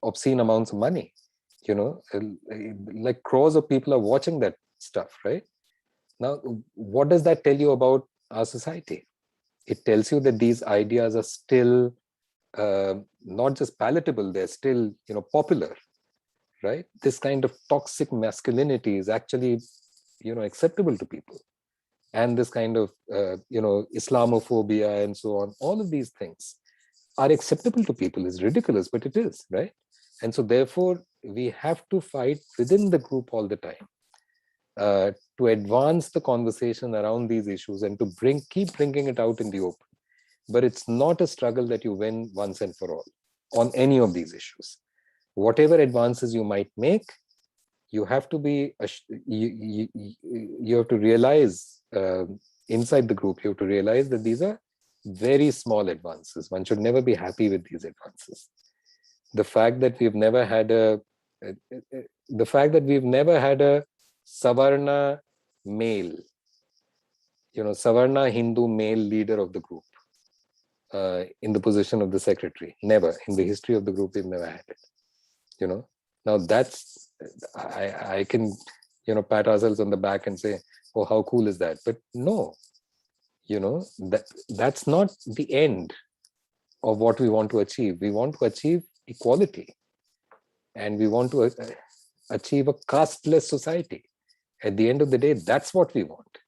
obscene amounts of money, like crores of people are watching that stuff, right? Now, what does that tell you about our society? It tells you that these ideas are still not just palatable, they're still, popular, right? This kind of toxic masculinity is actually, acceptable to people. And this kind of, Islamophobia and so on, all of these things are acceptable to people. Is ridiculous, but it is, right? And so therefore, we have to fight within the group all the time to advance the conversation around these issues and to keep bringing it out in the open. But it's not a struggle that you win once and for all on any of these issues. Whatever advances you might make, you have to be, you have to realize inside the group, you have to realize that these are very small advances. One should never be happy with these advances. The fact that we've never had a Savarna male, Savarna Hindu male leader of the group in the position of the secretary. Never. In the history of the group, we've never had it. Now that's, I can, pat ourselves on the back and say, oh, how cool is that? But no, that's not the end of what we want to achieve. We want to achieve equality, and we want to achieve a casteless society. At the end of the day, that's what we want,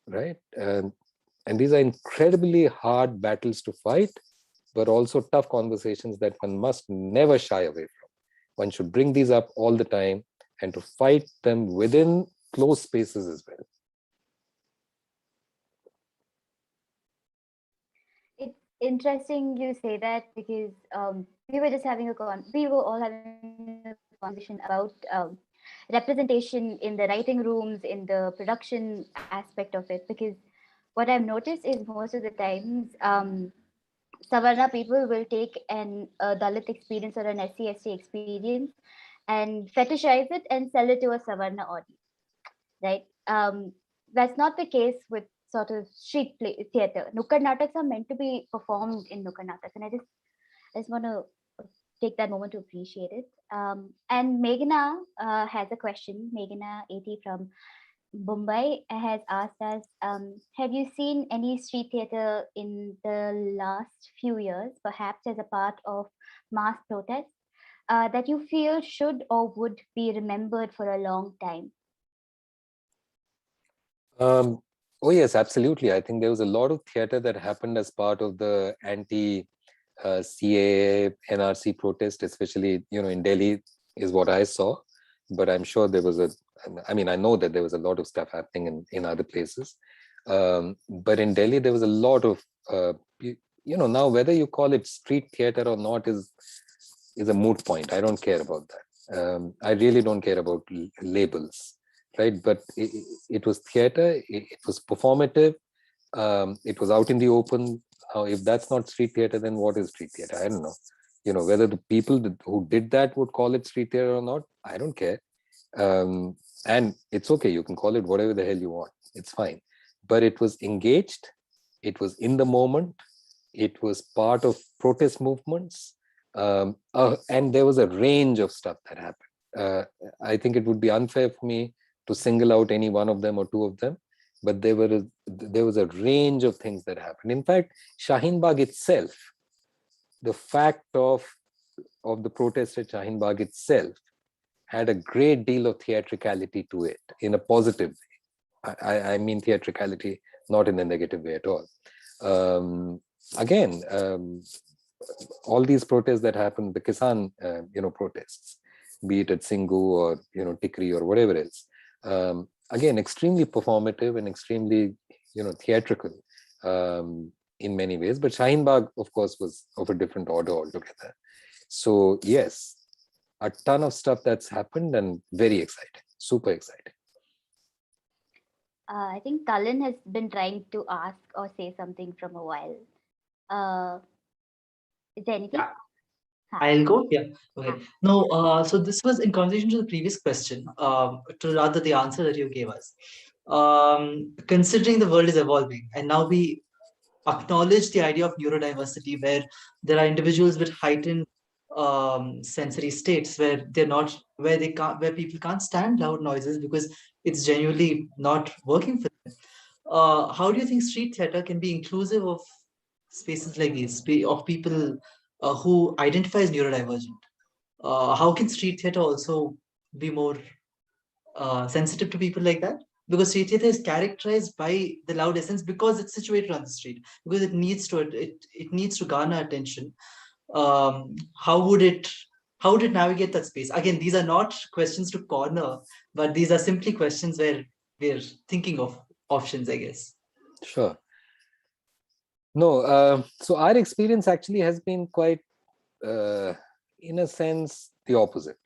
right? And these are incredibly hard battles to fight, but also tough conversations that one must never shy away from. One should bring these up all the time and to fight them within closed spaces as well. It's interesting you say that, because we were all having a conversation about representation in the writing rooms, in the production aspect of it, because what I've noticed is most of the times Savarna people will take an Dalit experience or an SC/ST experience and fetishize it and sell it to a Savarna audience, right? That's not the case with sort of street play theater. Nukkad nataks are meant to be performed in Nukkad nataks, and I just want to take that moment to appreciate it. And Meghna has a question. Meghna 80 from Mumbai has asked us, have you seen any street theater in the last few years, perhaps as a part of mass protests, that you feel should or would be remembered for a long time? Oh yes, absolutely. I think there was a lot of theater that happened as part of the anti CAA NRC protest, especially in Delhi, is what I saw. But I'm sure there was I know that there was a lot of stuff happening in other places. But in Delhi, there was a lot of now whether you call it street theater or not is a moot point. I don't care about that. I really don't care about labels, right? But it was theater. It was performative. It was out in the open. Now, if that's not street theater, then what is street theater? I don't know. Whether the people who did that would call it street theater or not, I don't care. And it's okay. You can call it whatever the hell you want. It's fine. But it was engaged. It was in the moment. It was part of protest movements. And there was a range of stuff that happened. I think it would be unfair for me to single out any one of them or two of them. But there was a range of things that happened. In fact, Shaheen Bagh itself, the fact of the protest at Shaheen Bagh itself had a great deal of theatricality to it in a positive way. I mean theatricality, not in a negative way at all. Again, all these protests that happened, the Kisan, protests, be it at Singhu or, Tikri or whatever else, again, extremely performative and extremely, theatrical in many ways. But Shaheen Bagh, of course, was of a different order altogether. So yes, a ton of stuff that's happened and very exciting, super exciting. I think Talin has been trying to ask or say something from a while. Is there anything? Yeah. I'll go. Yeah. Okay. No. So this was in conversation to the previous question. To rather the answer that you gave us. Considering the world is evolving, and now we acknowledge the idea of neurodiversity, where there are individuals with heightened sensory states where where people can't stand loud noises because it's genuinely not working for them. How do you think street theater can be inclusive of spaces like these, of people who identify as neurodivergent? How can street theater also be more sensitive to people like that? Because street theater is characterized by the loud essence because it's situated on the street, because it needs to garner attention. How would it navigate that space? Again, these are not questions to corner, but these are simply questions where we're thinking of options, I guess. Sure. No, so our experience actually has been quite, in a sense, the opposite.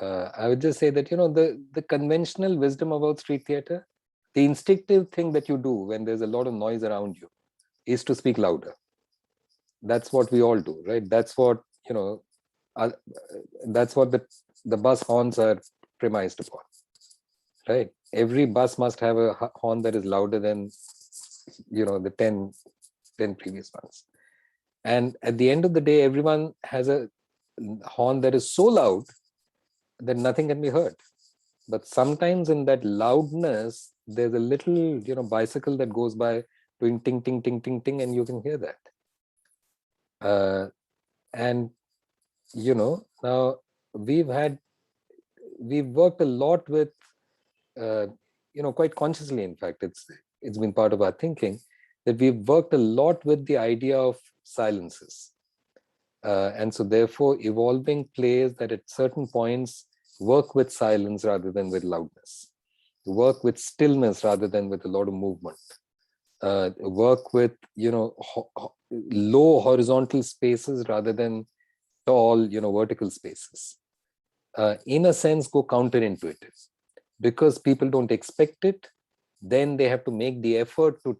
I would just say that, the conventional wisdom about street theater, the instinctive thing that you do when there's a lot of noise around you is to speak louder. That's what we all do, right? That's what, that's what the bus horns are premised upon, right? Every bus must have a horn that is louder than, the 10 previous ones. And at the end of the day, everyone has a horn that is so loud that nothing can be heard. But sometimes in that loudness, there's a little, bicycle that goes by doing ting, ting, ting, ting, ting, and you can hear that. And, now we've worked a lot with, quite consciously, in fact, it's been part of our thinking, that we've worked a lot with the idea of silences. And so therefore evolving plays that at certain points work with silence rather than with loudness, work with stillness rather than with a lot of movement, work with, low horizontal spaces rather than tall, vertical spaces. In a sense, go counterintuitive because people don't expect it. Then they have to make the effort to,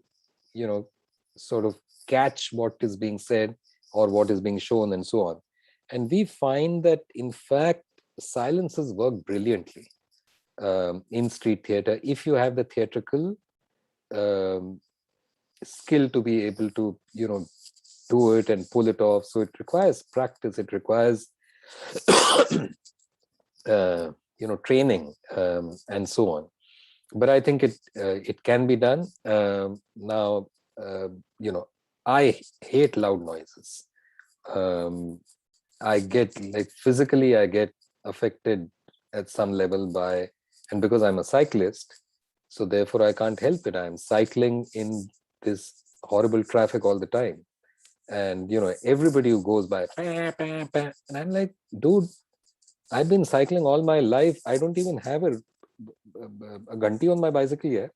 sort of catch what is being said or what is being shown and so on. And we find that, in fact, silences work brilliantly in street theater if you have the theatrical skill to be able to, do it and pull it off. So it requires practice, it requires training, and so on. But I think it can be done. Now, I hate loud noises. I get, like, physically, I get affected at some level by, and because I'm a cyclist, so therefore I can't help it. I'm cycling in this horrible traffic all the time. And, everybody who goes by, and I'm like, dude, I've been cycling all my life. I don't even have a घंटी on my bicycle yet.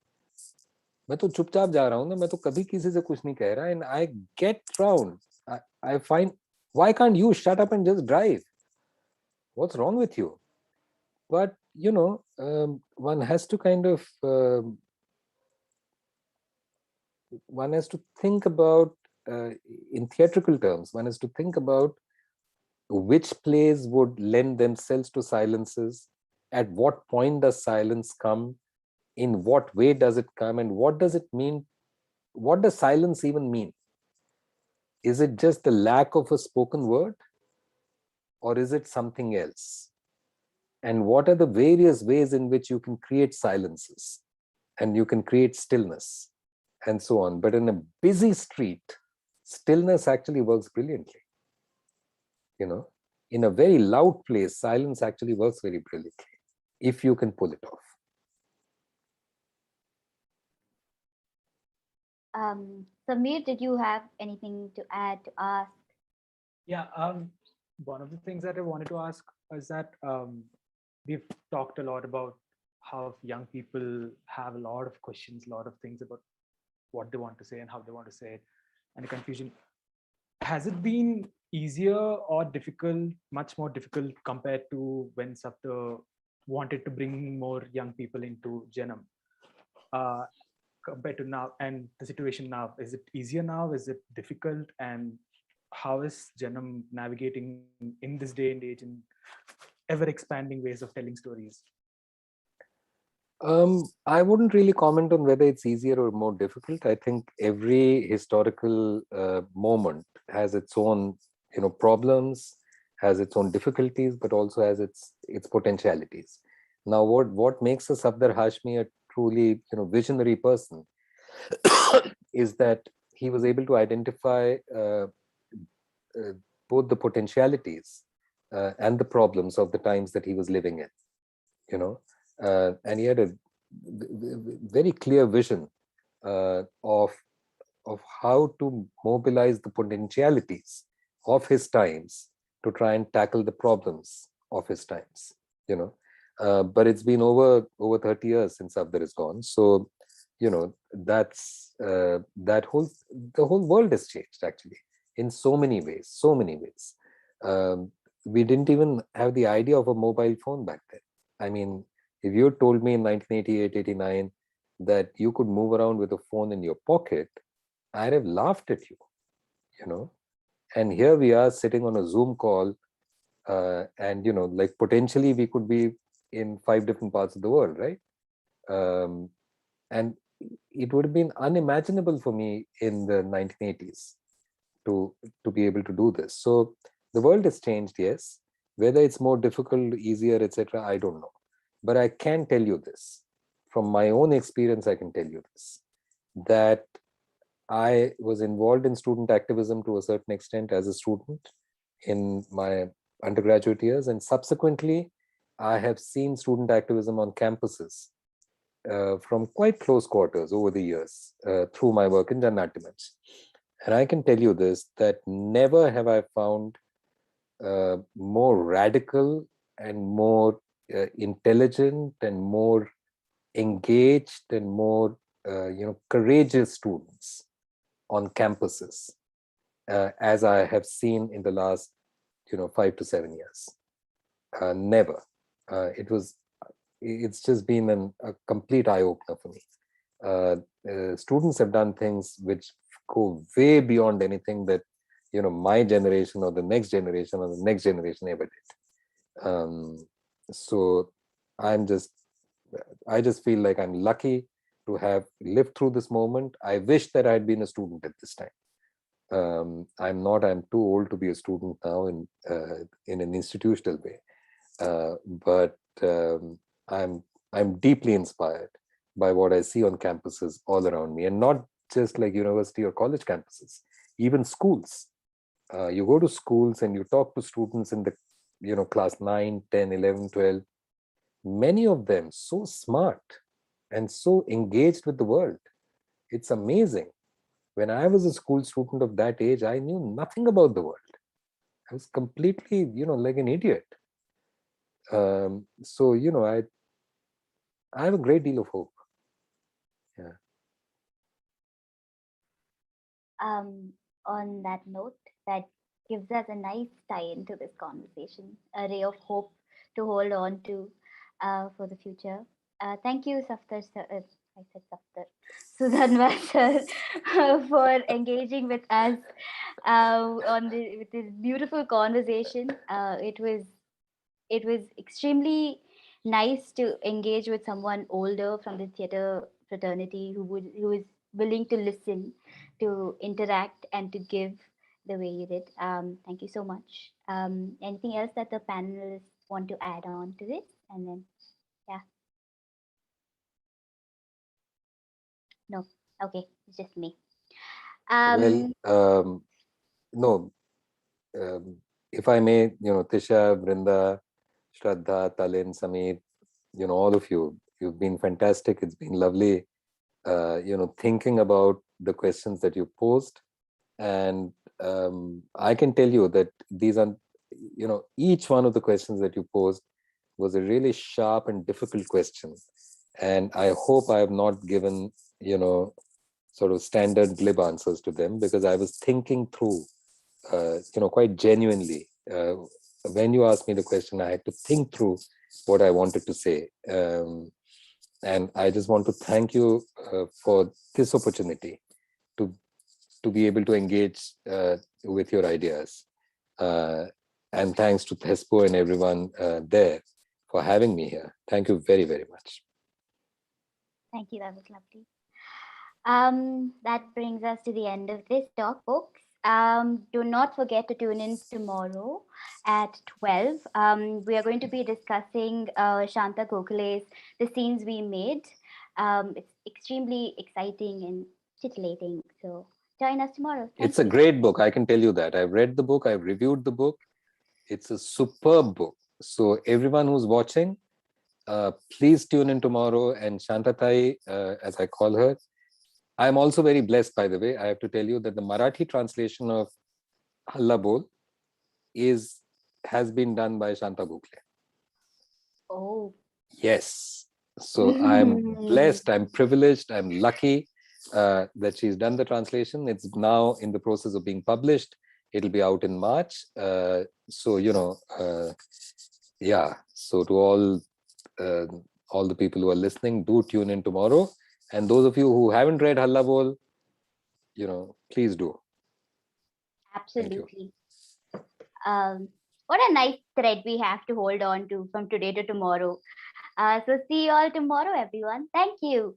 मैं तो चुपचाप जा रहा हूँ ना, मैं तो कभी किसी से कुछ नहीं कह रहा. And I get round. I find, why can't you shut up and just drive? What's wrong with you? But, one has to kind of, one has to think about, in theatrical terms, one has to think about which plays would lend themselves to silences, at what point does silence come, in what way does it come, and what does it mean? What does silence even mean? Is it just the lack of a spoken word, or is it something else? And what are the various ways in which you can create silences and you can create stillness and so on? But in a busy street, stillness actually works brilliantly. In a very loud place, silence actually works very brilliantly if you can pull it off. Samir, did you have anything to add, to ask? Yeah, one of the things that I wanted to ask is that we've talked a lot about how young people have a lot of questions, a lot of things about what they want to say and how they want to say it, and a confusion. Has it been easier or difficult, much more difficult compared to when Safdar wanted to bring more young people into Janam? Compared to now, and the situation now, is it easier now? Is it difficult? And how is Janam navigating in this day and age in ever expanding ways of telling stories? I wouldn't really comment on whether it's easier or more difficult. I think every historical moment has its own, problems, has its own difficulties, but also has its potentialities. Now, what makes a Safdar Hashmi a truly, visionary person is that he was able to identify both the potentialities and the problems of the times that he was living in. And he had a very clear vision of how to mobilize the potentialities of his times to try and tackle the problems of his times. But it's been over 30 years since Safdar is gone, so that's the whole world has changed actually in so many ways. We didn't even have the idea of a mobile phone back then. I mean, if you told me in 1988, 89 that you could move around with a phone in your pocket, I'd have laughed at you, And here we are sitting on a Zoom call, and like potentially we could be in 5 different parts of the world, right? And it would have been unimaginable for me in the 1980s to be able to do this. So the world has changed, yes. Whether it's more difficult, easier, etc., I don't know. But I can tell you this, from my own experience, I can tell you this, that I was involved in student activism to a certain extent as a student in my undergraduate years, and subsequently I have seen student activism on campuses from quite close quarters over the years through my work in Jana Natya Manch. And I can tell you this, that never have I found more radical and more intelligent and more engaged and more courageous students on campuses as I have seen in the last 5 to 7 years. Never. It's just been a complete eye-opener for me. Students have done things which go way beyond anything that, my generation or the next generation or the next generation ever did. So I just feel like I'm lucky to have lived through this moment. I wish that I'd been a student at this time. I'm too old to be a student now in an institutional way. But I'm deeply inspired by what I see on campuses all around me, and not just like university or college campuses, even schools. You go to schools and you talk to students in the class 9, 10, 11, 12. Many of them so smart and so engaged with the world. It's amazing. When I was a school student of that age, I knew nothing about the world. I was completely, like an idiot. So, I have a great deal of hope. Yeah. On that note, that gives us a nice tie into this conversation, a ray of hope to hold on to for the future. Thank you, Safdar, sir. I said Safdar. Sudhanva sir, for engaging with us with this beautiful conversation. It was extremely nice to engage with someone older from the theater fraternity who is willing to listen, to interact, and to give the way you did. Thank you so much. Anything else that the panelists want to add on to this? And then, yeah, no, okay, it's just me. Well, no, if I may, Tishya, Vrinda, Shradha, Talin, Sameer, all of you, you've been fantastic. It's been lovely, thinking about the questions that you posed. And I can tell you that these are, each one of the questions that you posed was a really sharp and difficult question. And I hope I have not given, sort of standard glib answers to them, because I was thinking through, quite genuinely. When you asked me the question, I had to think through what I wanted to say. And I just want to thank you for this opportunity to be able to engage with your ideas. And thanks to Thespo and everyone there for having me here. Thank you very, very much. Thank you. That was lovely. That brings us to the end of this talk, folks. Do not forget to tune in tomorrow at 12. We are going to be discussing Shanta Gokhale's The Scenes We Made. It's extremely exciting and titillating. So join us tomorrow. It's a great book. I can tell you that. I've read the book. I've reviewed the book. It's a superb book. So everyone who's watching, please tune in tomorrow. And Shantatai, as I call her, I'm also very blessed, by the way. I have to tell you that the Marathi translation of Halla Bol has been done by Shanta Gokhale. Oh. Yes. So I'm blessed, I'm privileged, I'm lucky that she's done the translation. It's now in the process of being published. It'll be out in March. So, yeah. So to all the people who are listening, do tune in tomorrow. And those of you who haven't read Halla Bol, please do. Absolutely. What a nice thread we have to hold on to from today to tomorrow. So see you all tomorrow, everyone. Thank you.